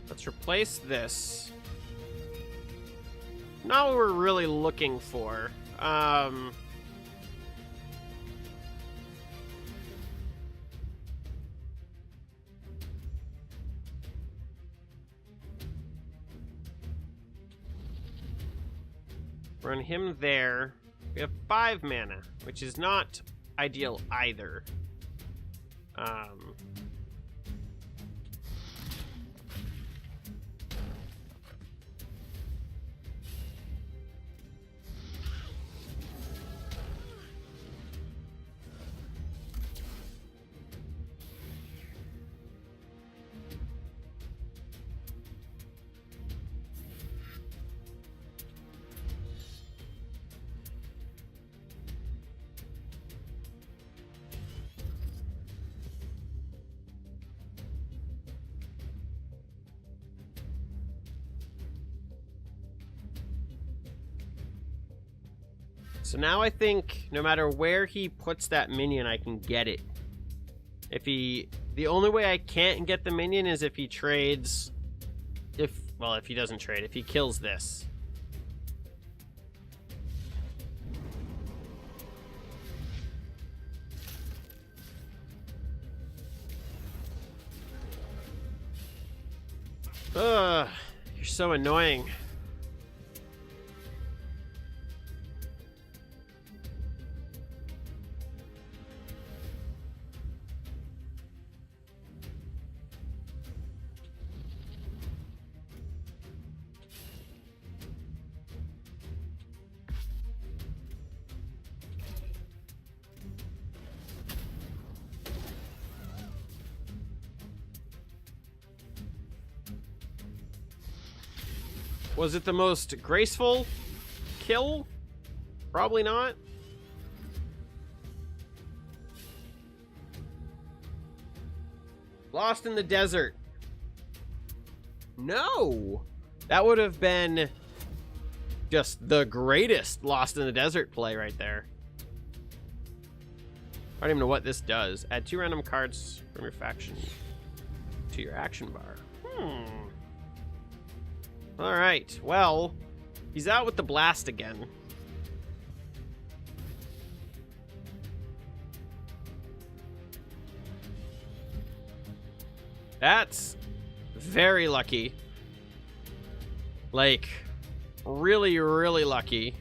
Let's replace this. Not what we're really looking for. Run him there. We have 5 mana, which is not ideal either. So now I think no matter where he puts that minion, I can get it. The only way I can't get the minion is if he trades, if he doesn't trade, if he kills this. Ugh, you're so annoying. Was it the most graceful kill? Probably not. Lost in the desert. No! That would have been just the greatest Lost in the Desert play right there. I don't even know what this does. Add 2 random cards from your faction to your action bar. Alright, well, he's out with the blast again. That's very lucky. Like, really, really lucky.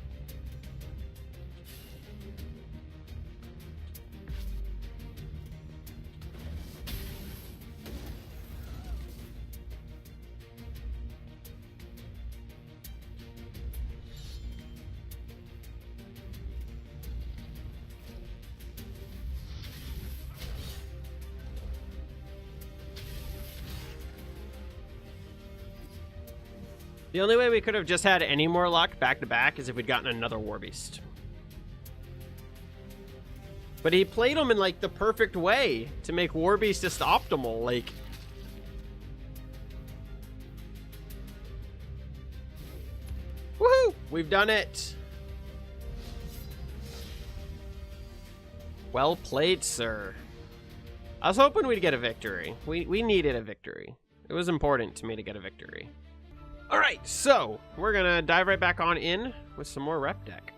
The only way we could have just had any more luck back-to-back is if we'd gotten another Warbeast. But he played him in, like, the perfect way to make Warbeast just optimal, like... Woohoo! We've done it! Well played, sir. I was hoping we'd get a victory. We needed a victory. It was important to me to get a victory. Alright, so we're gonna dive right back on in with some more rep deck.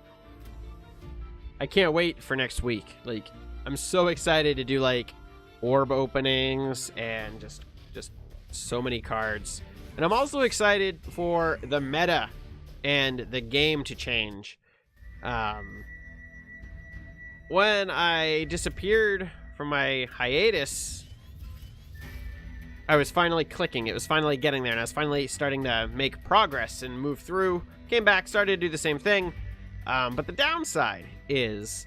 I can't wait for next week. Like, I'm so excited to do like orb openings and just so many cards. And I'm also excited for the meta and the game to change. When I disappeared from my hiatus, I was finally clicking. It was finally getting there, and I was finally starting to make progress and move through. Came back, started to do the same thing. But the downside is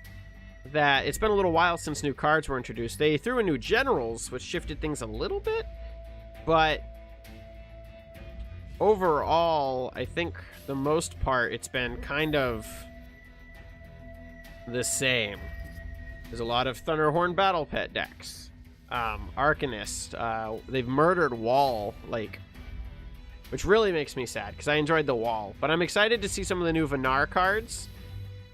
that it's been a little while since new cards were introduced. They threw in new generals, which shifted things a little bit. But overall, I think the most part, it's been kind of the same. There's a lot of Thunderhorn Battle Pet decks. Arcanist, they've murdered Wall, like, which really makes me sad because I enjoyed the Wall. But I'm excited to see some of the new Vanar cards,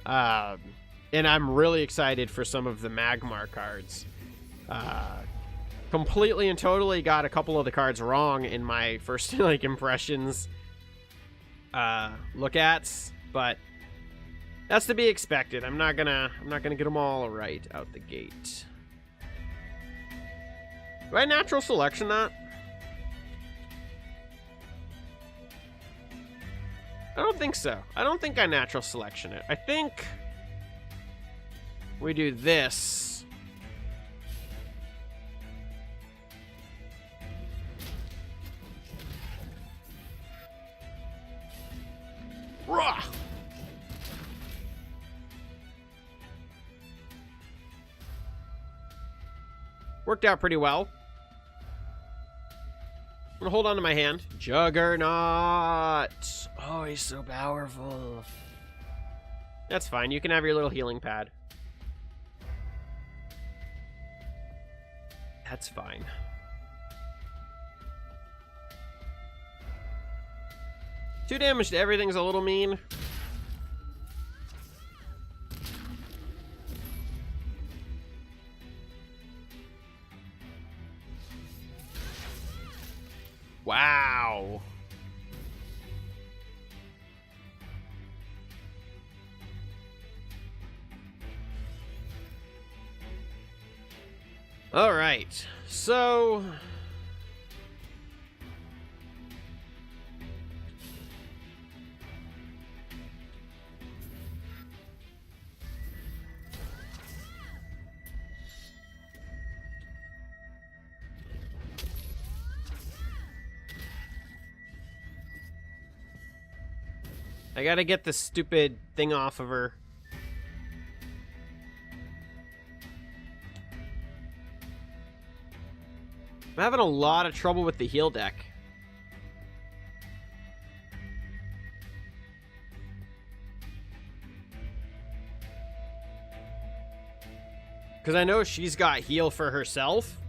and I'm really excited for some of the Magmar cards. Completely and totally got a couple of the cards wrong in my first like impressions look-ats, but that's to be expected. I'm not gonna get them all right out the gate. Do I natural selection that? I don't think so. I don't think I natural selection it. I think we do this. Rah! Worked out pretty well. I'm gonna hold on to my hand. Juggernaut! Oh, he's so powerful. That's fine. You can have your little healing pad. That's fine. Two damage to everything's a little mean. Wow. All right. So I gotta get this stupid thing off of her. I'm having a lot of trouble with the heal deck. Because I know she's got heal for herself.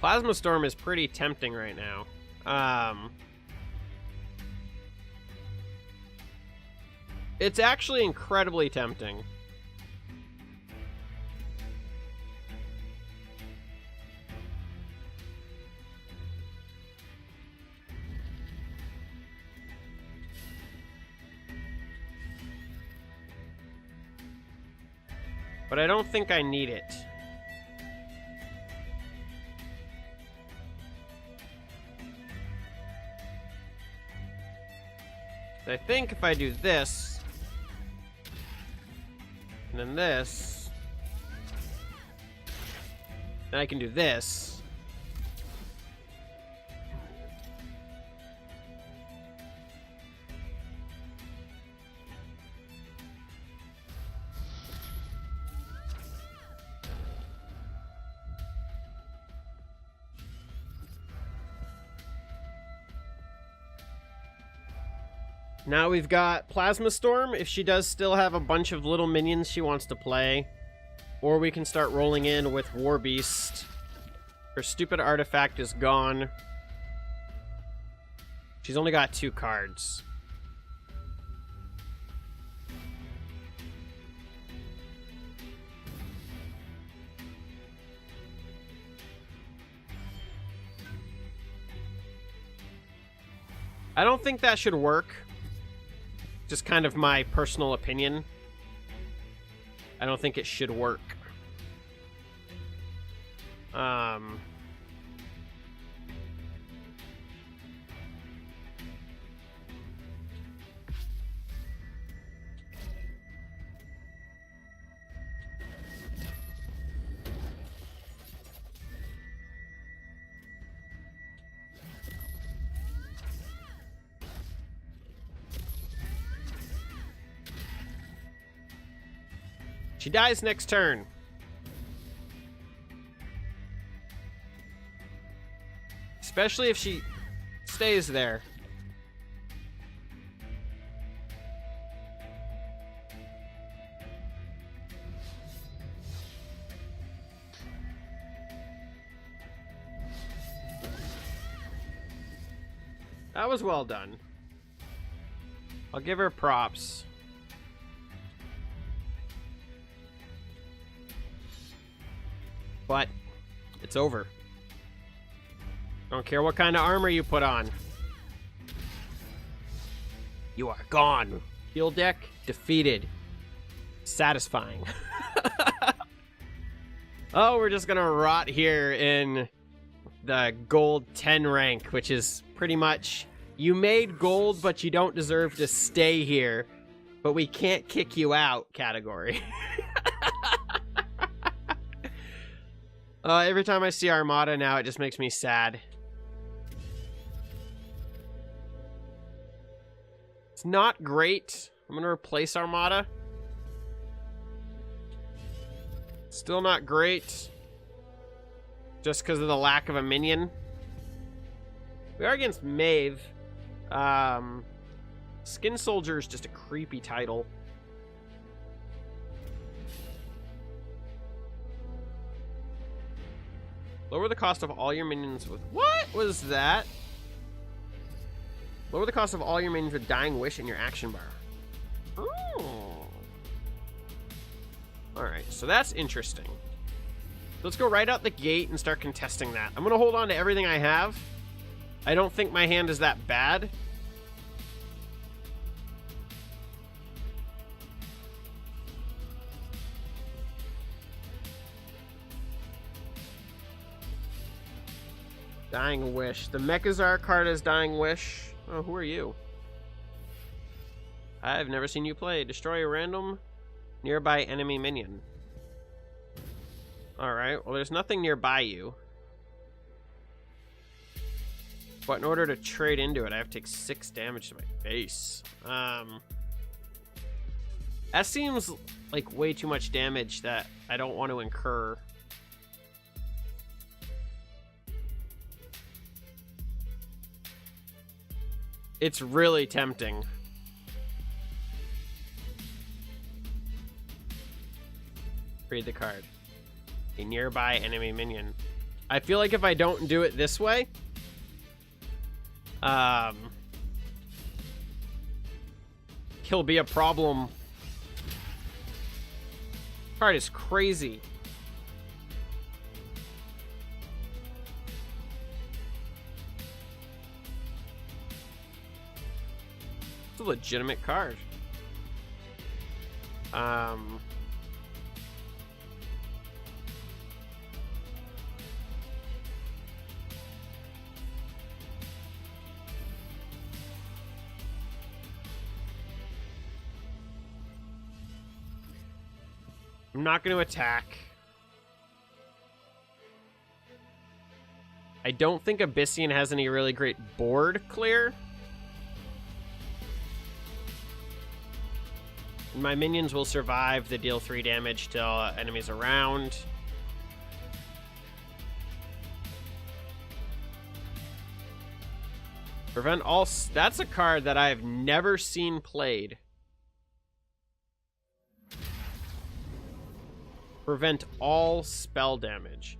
Plasma Storm is pretty tempting right now. It's actually incredibly tempting. But I don't think I need it. I think if I do this, and then this, then I can do this. Now we've got Plasma Storm, if she does still have a bunch of little minions she wants to play. Or we can start rolling in with War Beast. Her stupid artifact is gone. She's only got 2 cards. I don't think that should work. Just kind of my personal opinion. I don't think it should work. She dies next turn. Especially if she stays there. That was well done. I'll give her props. But it's over. Don't care what kind of armor you put on. You are gone. Field deck defeated. Satisfying. Oh, we're just gonna rot here in the gold 10 rank, which is pretty much you made gold, but you don't deserve to stay here, but we can't kick you out category. Every time I see Armada now, it just makes me sad. It's not great. I'm going to replace Armada. Still not great. Just because of the lack of a minion. We are against Maeve. Skin Soldier is just a creepy title. Lower the cost of all your minions with... What was that? Lower the cost of all your minions with Dying Wish in your action bar. Oh. Alright, so that's interesting. Let's go right out the gate and start contesting that. I'm going to hold on to everything I have. I don't think my hand is that bad. Dying Wish. The Mechazar card is Dying Wish. Oh, who are you? I've never seen you play. Destroy a random nearby enemy minion. Alright, well there's nothing nearby you. But in order to trade into it, I have to take 6 damage to my face. That seems like way too much damage that I don't want to incur. It's really tempting. Read the card. A nearby enemy minion. I feel like if I don't do it this way, he'll be a problem. Card is crazy. It's a legitimate card. I'm not going to attack. I don't think Abyssian has any really great board clear. My minions will survive the deal 3 damage till enemies around. Prevent all... That's a card that I've never seen played. Prevent all spell damage.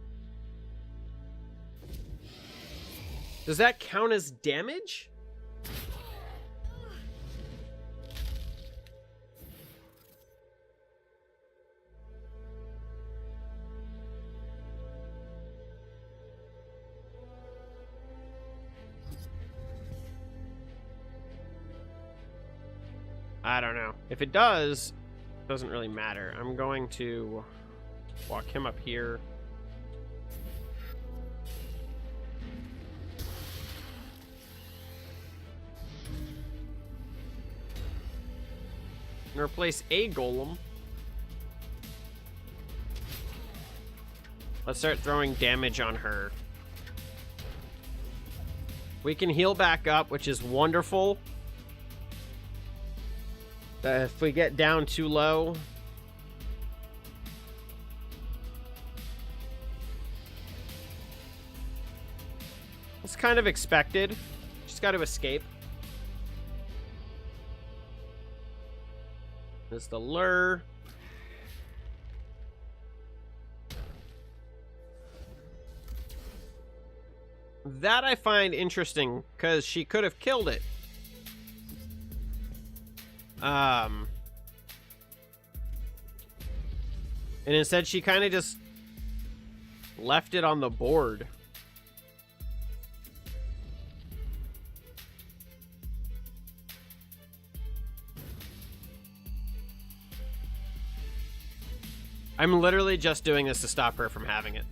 Does that count as damage? I don't know. If it does, it doesn't really matter. I'm going to walk him up here. And replace a golem. Let's start throwing damage on her. We can heal back up, which is wonderful. If we get down too low... It's kind of expected. Just got to escape. There's the lure. That I find interesting, because she could have killed it. And instead she kind of just left it on the board. I'm literally just doing this to stop her from having it.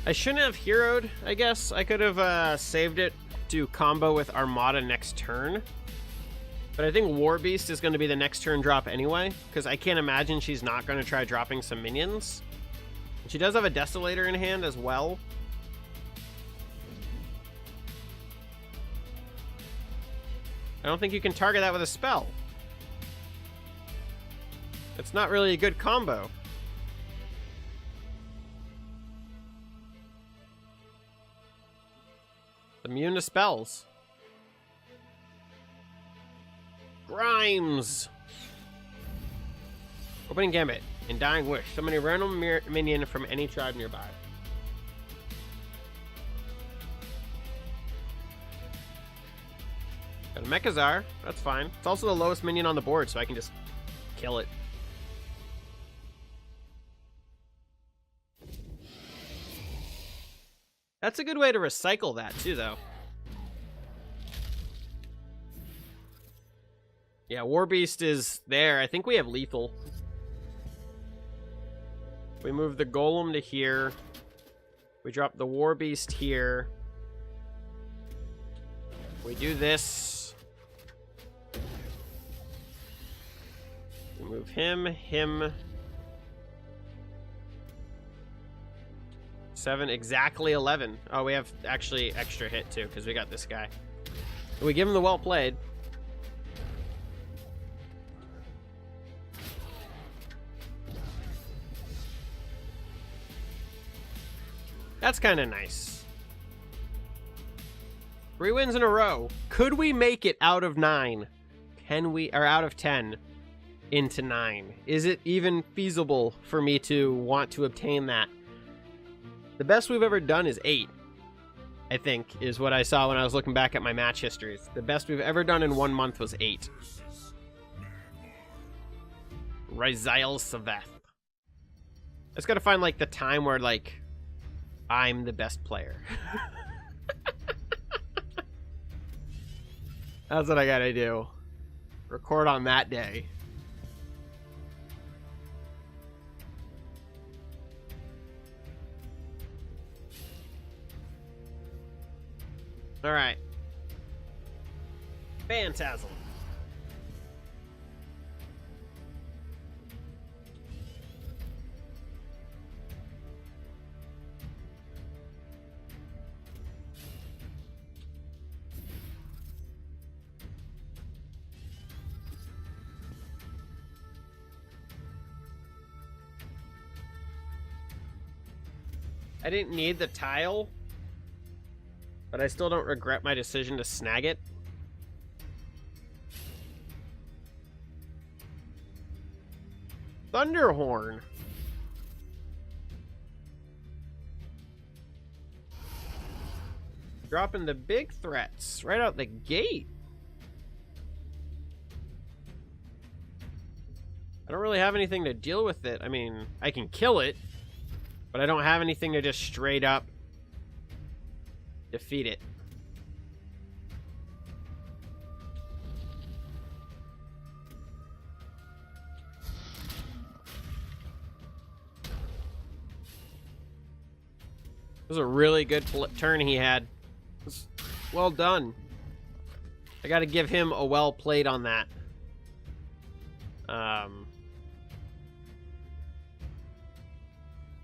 I shouldn't have heroed, I guess. I could have saved it to combo with Armada next turn. But I think War Beast is going to be the next turn drop anyway, because I can't imagine she's not going to try dropping some minions. And she does have a Desolator in hand as well. I don't think you can target that with a spell. It's not really a good combo. Immune to spells. Grimes. Opening Gambit. In Dying Wish. Summon a random minion from any tribe nearby. Got a Mechazar. That's fine. It's also the lowest minion on the board, so I can just kill it. That's a good way to recycle that, too, though. Yeah, War Beast is there. I think we have lethal. We move the Golem to here. We drop the War Beast here. We do this. We move him. 7, exactly 11. Oh, we have actually extra hit too, because we got this guy. We give him the well played. That's kind of nice. 3 wins in a row. Could we make it out of 9? Can we, or out of 10 into 9? Is it even feasible for me to want to obtain that? The best we've ever done is 8, I think, is what I saw when I was looking back at my match histories. The best we've ever done in 1 month was 8. Rizael Saveth. I just gotta find, like, the time where, like, I'm the best player. That's what I gotta do. Record on that day. All right. Phantasm. I didn't need the tile, but I still don't regret my decision to snag it. Thunderhorn. Dropping the big threats right out the gate. I don't really have anything to deal with it. I mean, I can kill it, but I don't have anything to just straight up defeat it. It was a really good turn he had. It was well done. I got to give him a well played on that.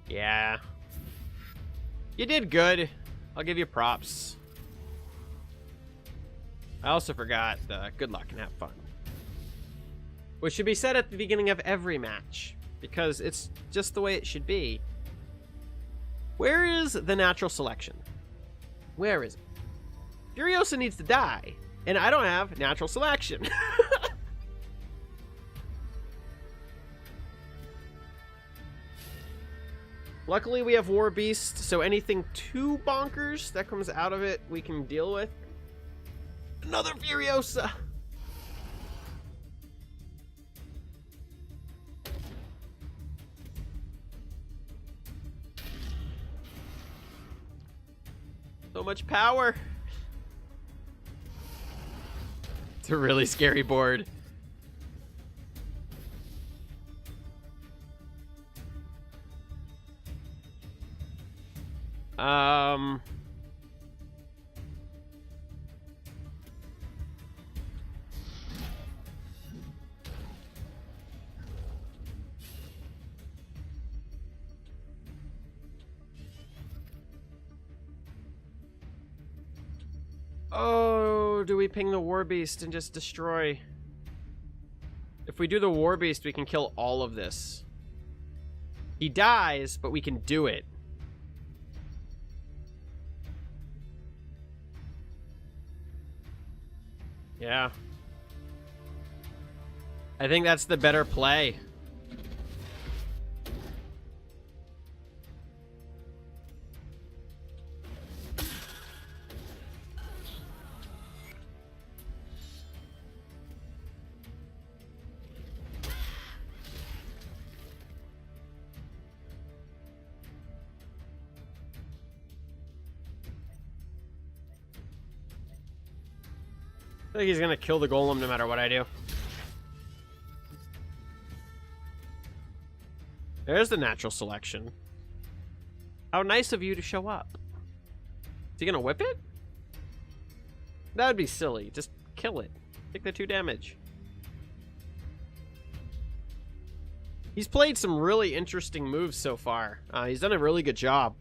Yeah. You did good. I'll give you props. I also forgot good luck and have fun. Which should be said at the beginning of every match, because it's just the way it should be. Where is the natural selection? Where is it? Furiosa needs to die, and I don't have natural selection. Luckily, we have War Beast, so anything too bonkers that comes out of it, we can deal with. Another Furiosa! So much power! It's a really scary board. Oh, do we ping the War Beast and just destroy? If we do the War Beast, we can kill all of this. He dies, but we can do it. Yeah. I think that's the better play. I think he's gonna kill the golem no matter what I do. There's the natural selection. How nice of you to show up. Is he gonna whip it? That would be silly. Just kill it. Take the 2 damage. He's played some really interesting moves so far. He's done a really good job.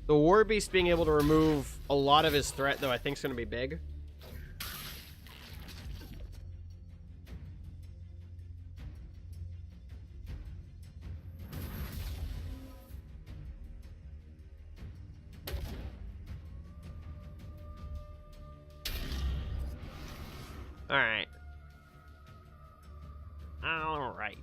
The War Beast being able to remove a lot of his threat, though, I think is going to be big. Alright. Alright.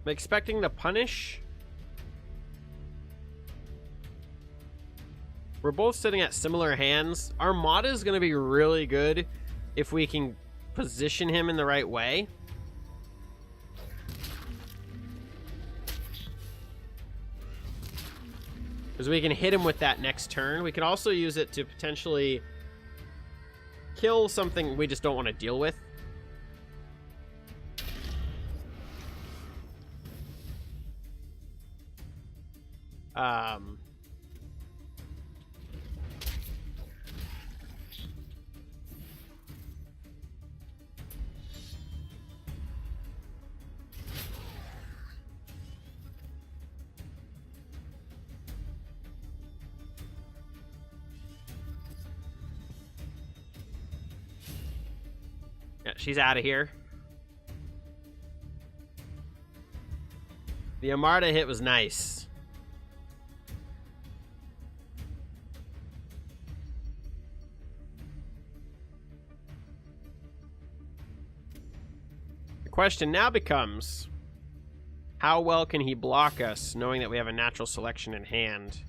I'm expecting to punish. We're both sitting at similar hands. Armada is going to be really good if we can position him in the right way. Because we can hit him with that next turn. We can also use it to potentially kill something we just don't want to deal with. Yeah, she's out of here. The Armada hit was nice. question now becomes, how well can he block us, knowing that we have a natural selection in hand?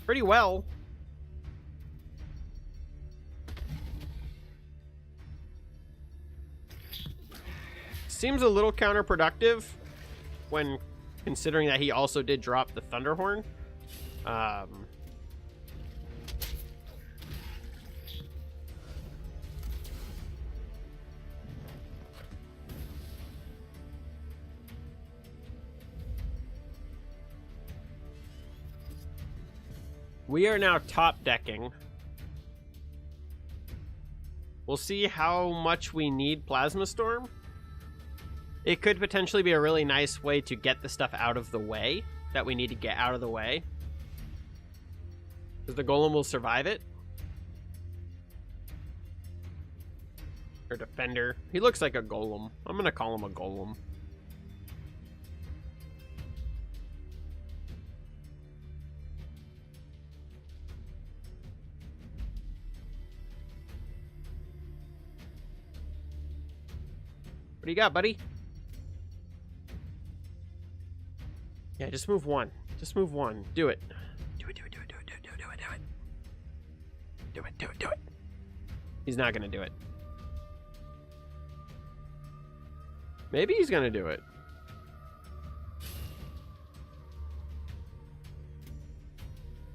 Pretty well. Seems a little counterproductive when considering that he also did drop the Thunderhorn. We are now top decking. We'll see how much we need Plasma Storm. It could potentially be a really nice way to get the stuff out of the way that we need to get out of the way. Because the Golem will survive it. Or Defender. He looks like a Golem. I'm going to call him a Golem. What do you got, buddy? Yeah, just move one. Just move one. Do it. Do it, do it, do it, do it, do it, do it, do it, do it. Do it, do it, do it. He's not gonna do it. Maybe he's gonna do it.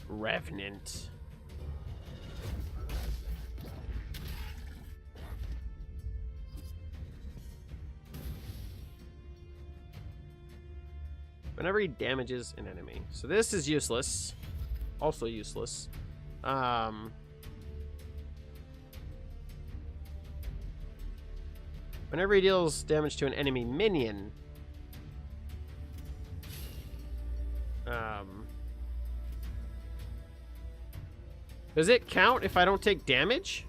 Revenant. Whenever he damages an enemy. So this is useless. Also useless. Whenever he deals damage to an enemy minion. Does it count if I don't take damage?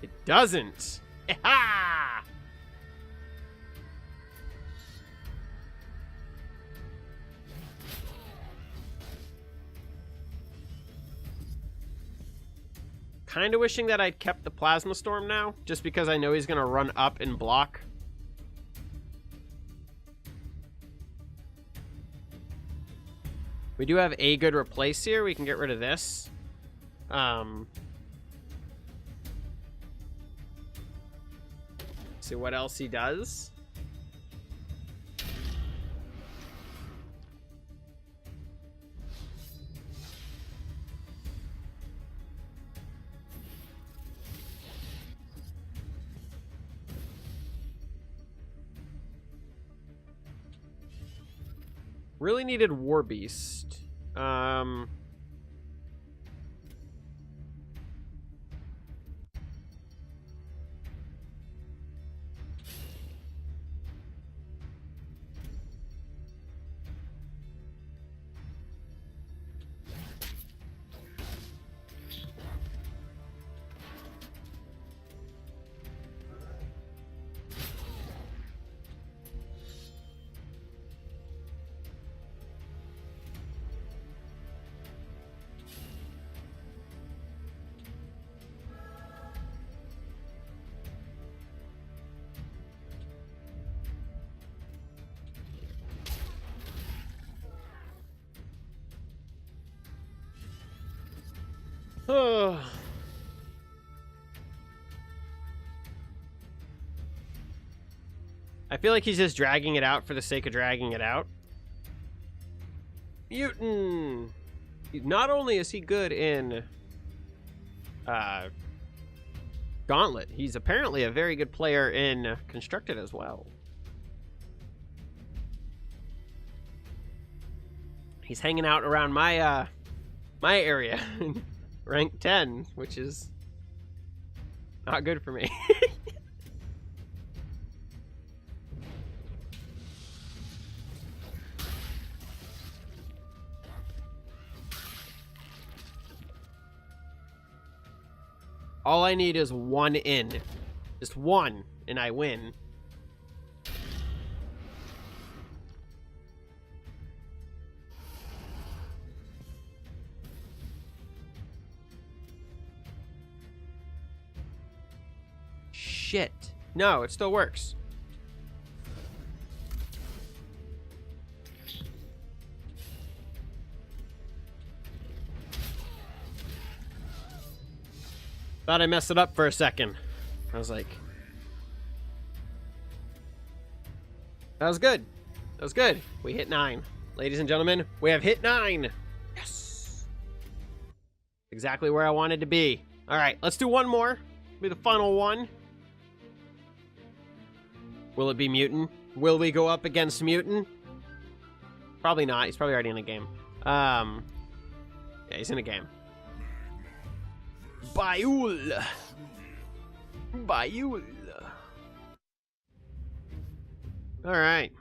It doesn't. Ha! Kind of wishing that I'd kept the Plasma Storm now, just because I know he's going to run up and block. We do have a good replace here. We can get rid of this. See what else he does. Really needed War Beast. I feel like he's just dragging it out for the sake of dragging it out. Mutant! Not only is he good in Gauntlet, he's apparently a very good player in Constructed as well. He's hanging out around my my area. Rank 10, which is not good for me. All I need is one in. Just one, and I win. shit. No, it still works. Thought I messed it up for a second. I was like... That was good. That was good. We hit 9. Ladies and gentlemen, we have hit 9. Yes. Exactly where I wanted to be. All right, let's do one more. Be the final one. Will it be Mutant? Will we go up against Mutant? Probably not. He's probably already in the game. Yeah, he's in a game. Bayul. Bayul. All right.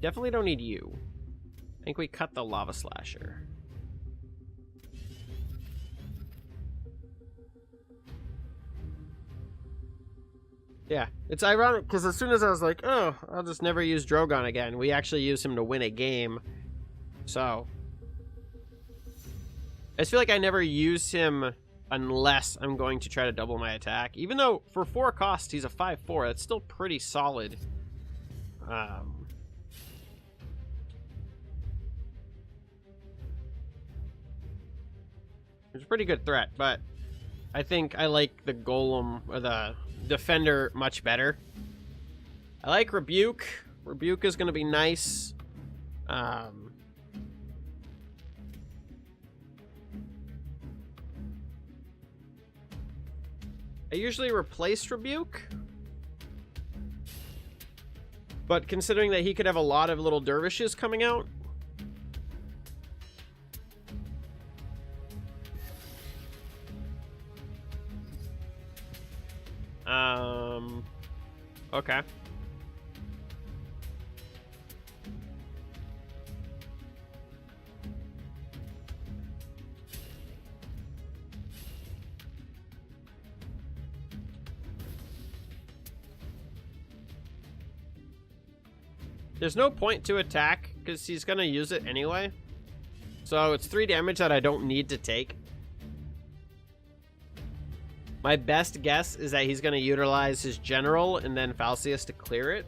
Definitely don't need you. I think we cut the Lava Slasher. Yeah, it's ironic because as soon as I was like, oh, I'll just never use Drogon again, we actually use him to win a game. So, I just feel like I never use him unless I'm going to try to double my attack. Even though for 4 cost, he's a 5/4. That's still pretty solid. It's a pretty good threat, but I think I like the Golem, or the Defender, much better. I like Rebuke. Rebuke is going to be nice. I usually replace Rebuke. But considering that he could have a lot of little dervishes coming out. Okay. There's no point to attack because he's gonna use it anyway. So it's 3 damage that I don't need to take. My best guess is that he's going to utilize his General and then Falcius to clear it.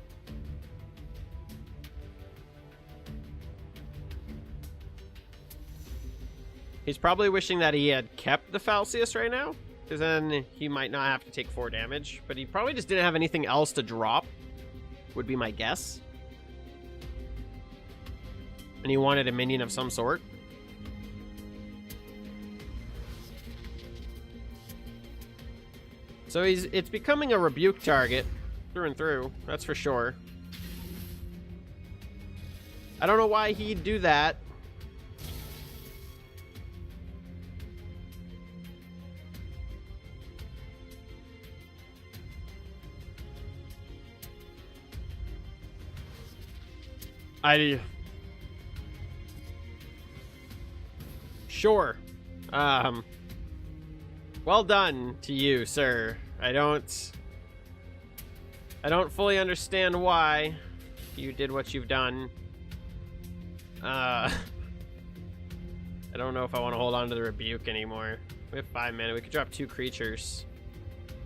He's probably wishing that he had kept the Falcius right now, because then he might not have to take 4 damage. But he probably just didn't have anything else to drop, would be my guess. And he wanted a minion of some sort. So it's becoming a Rebuke target through and through, that's for sure. I don't know why he'd do that. Sure. Well done to you, sir. I don't fully understand why you did what you've done. I don't know if I want to hold on to the Rebuke anymore. We have 5 mana. We could drop 2 creatures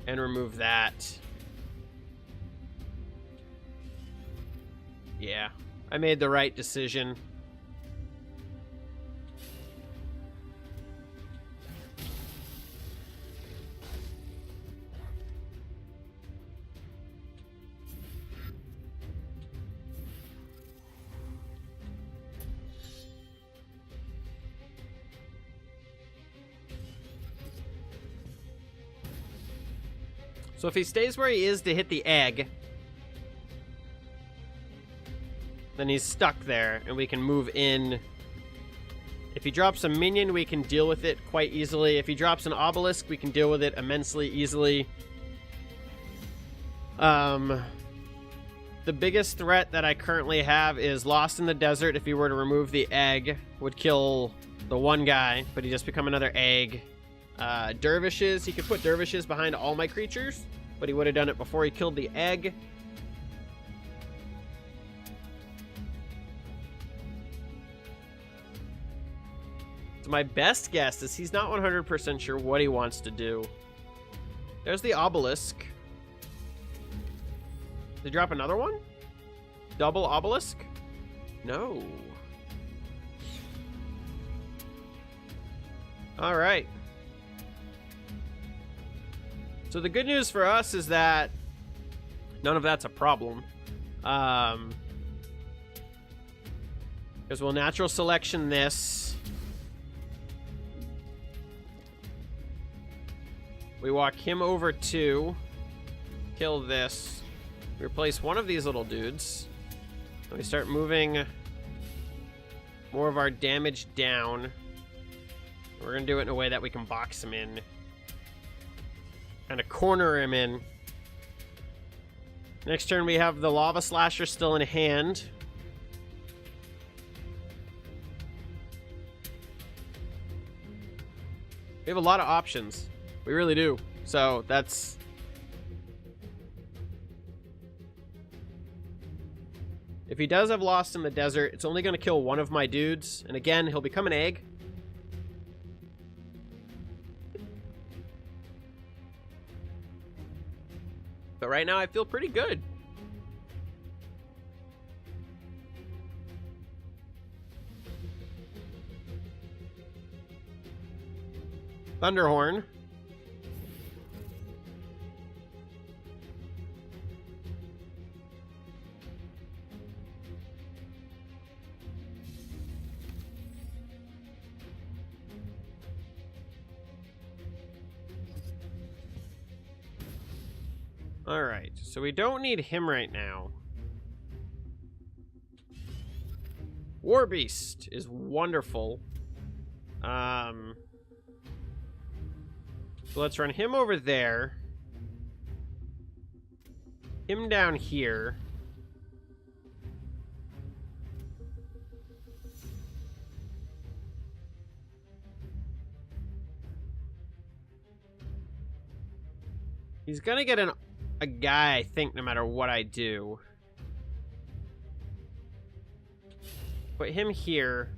and remove that. Yeah, I made the right decision. So if he stays where he is to hit the egg, then he's stuck there, and we can move in. If he drops a minion, we can deal with it quite easily. If he drops an obelisk, we can deal with it immensely easily. The biggest threat that I currently have is Lost in the Desert. If he were to remove the egg, would kill the one guy, but he just become another egg. Dervishes, he could put dervishes behind all my creatures, but he would have done it before he killed the egg. So my best guess is he's not 100% sure what he wants to do. There's the obelisk. They drop another one? Double obelisk? No. All right. So the good news for us is that none of that's a problem. Because we'll natural selection this. We walk him over to kill this. We replace one of these little dudes. And we start moving more of our damage down. We're going to do it in a way that we can box him in. Kind of corner him in. Next turn we have the Lava Slasher still in hand. We have a lot of options. We really do. So that's... If he does have Lost in the Desert, it's only going to kill one of my dudes. And again, he'll become an egg. But right now, I feel pretty good. Thunderhorn. All right, so we don't need him right now. War Beast is wonderful. So let's run him over there. Him down here. He's gonna get a guy, I think, no matter what I do. Put him here.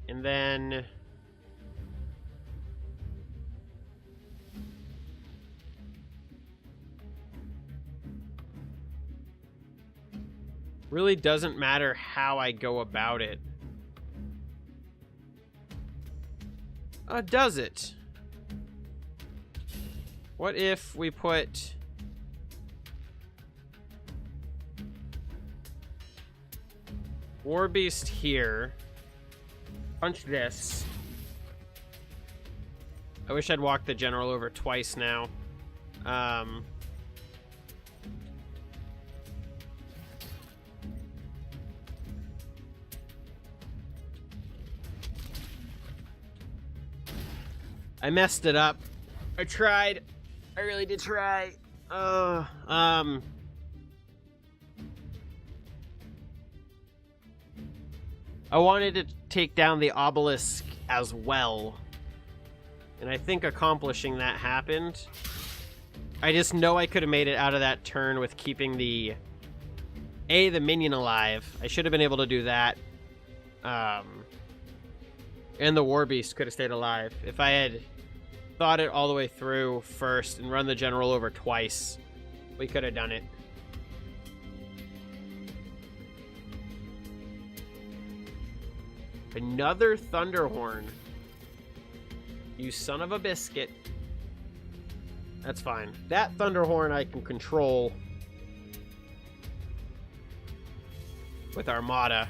And then... Really doesn't matter how I go about it. Does it? What if we put... War Beast here. Punch this. I wish I'd walked the general over twice now. I messed it up. I tried. I really did try. I wanted to take down the obelisk as well. And I think accomplishing that happened. I just know I could have made it out of that turn with keeping the minion alive. I should have been able to do that. And the War Beast could have stayed alive. If I had thought it all the way through first and run the general over twice, we could have done it. Another Thunderhorn. You son of a biscuit. That's fine. That Thunderhorn I can control with Armada.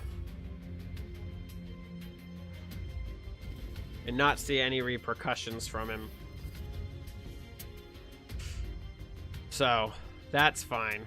And not see any repercussions from him. So, that's fine.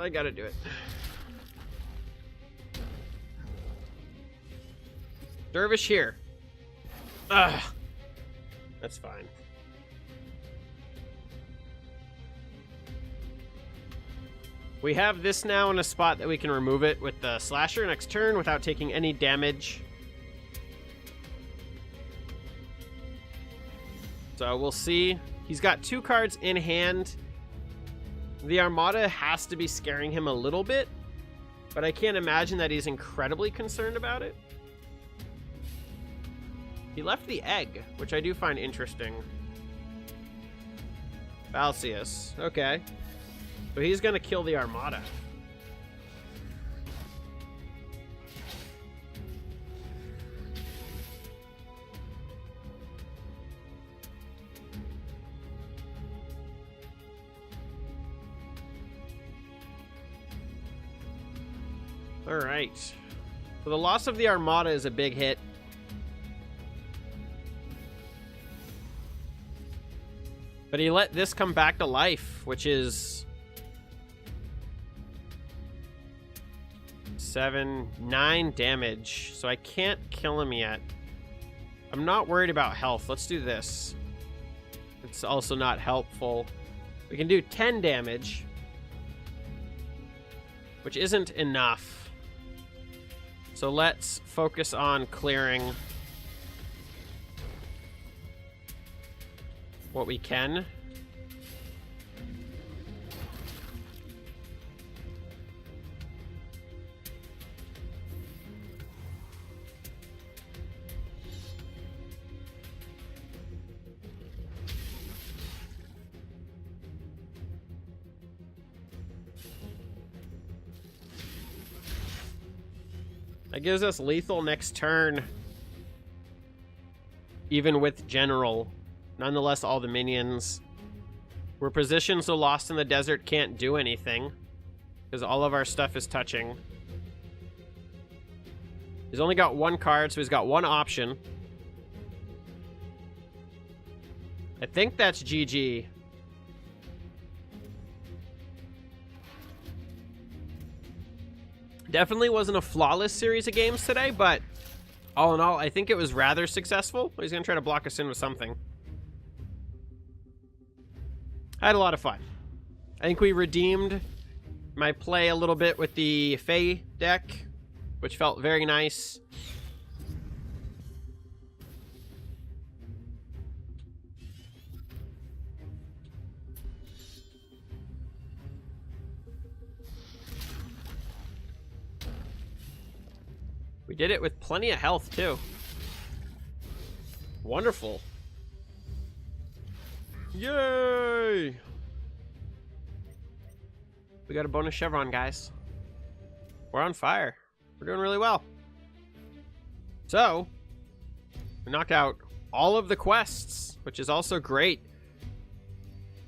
I gotta do it. Dervish here. Ugh. That's fine. We have this now in a spot that we can remove it with the slasher next turn without taking any damage. So we'll see. He's got 2 cards in hand. The Armada has to be scaring him a little bit, but I can't imagine that he's incredibly concerned about it. He left the egg, which I do find interesting. Falcius. Okay. So he's going to kill the Armada. All right. So the loss of the Armada is a big hit. But he let this come back to life, which is 9 damage. So I can't kill him yet. I'm not worried about health. Let's do this. It's also not helpful. We can do 10 damage, which isn't enough. So let's focus on clearing what we can. That gives us lethal next turn, even with General. Nonetheless, all the minions. We're positioned so Lost in the Desert can't do anything, because all of our stuff is touching. He's only got 1 card, so he's got 1 option. I think that's GG. Definitely wasn't a flawless series of games today, but all in all, I think it was rather successful. He's going to try to block us in with something. I had a lot of fun. I think we redeemed my play a little bit with the Fae deck, which felt very nice. We did it with plenty of health, too. Wonderful. Yay! We got a bonus chevron, guys. We're on fire. We're doing really well. So, we knocked out all of the quests, which is also great.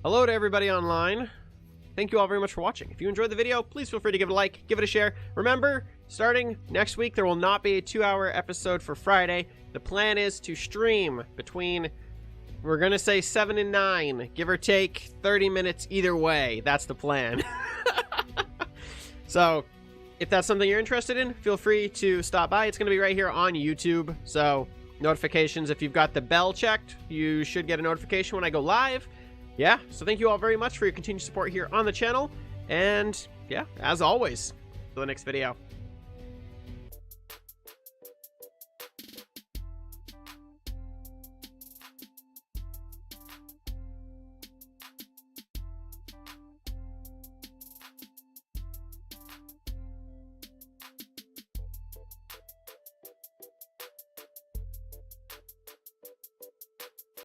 Hello to everybody online. Thank you all very much for watching. If you enjoyed the video, please feel free to give it a like, give it a share. Remember, starting next week, there will not be a 2-hour episode for Friday. The plan is to stream between, we're going to say 7 and 9, give or take 30 minutes either way. That's the plan. So, if that's something you're interested in, feel free to stop by. It's going to be right here on YouTube. So, notifications, if you've got the bell checked, you should get a notification when I go live. Yeah, so thank you all very much for your continued support here on the channel. And, yeah, as always, till the next video.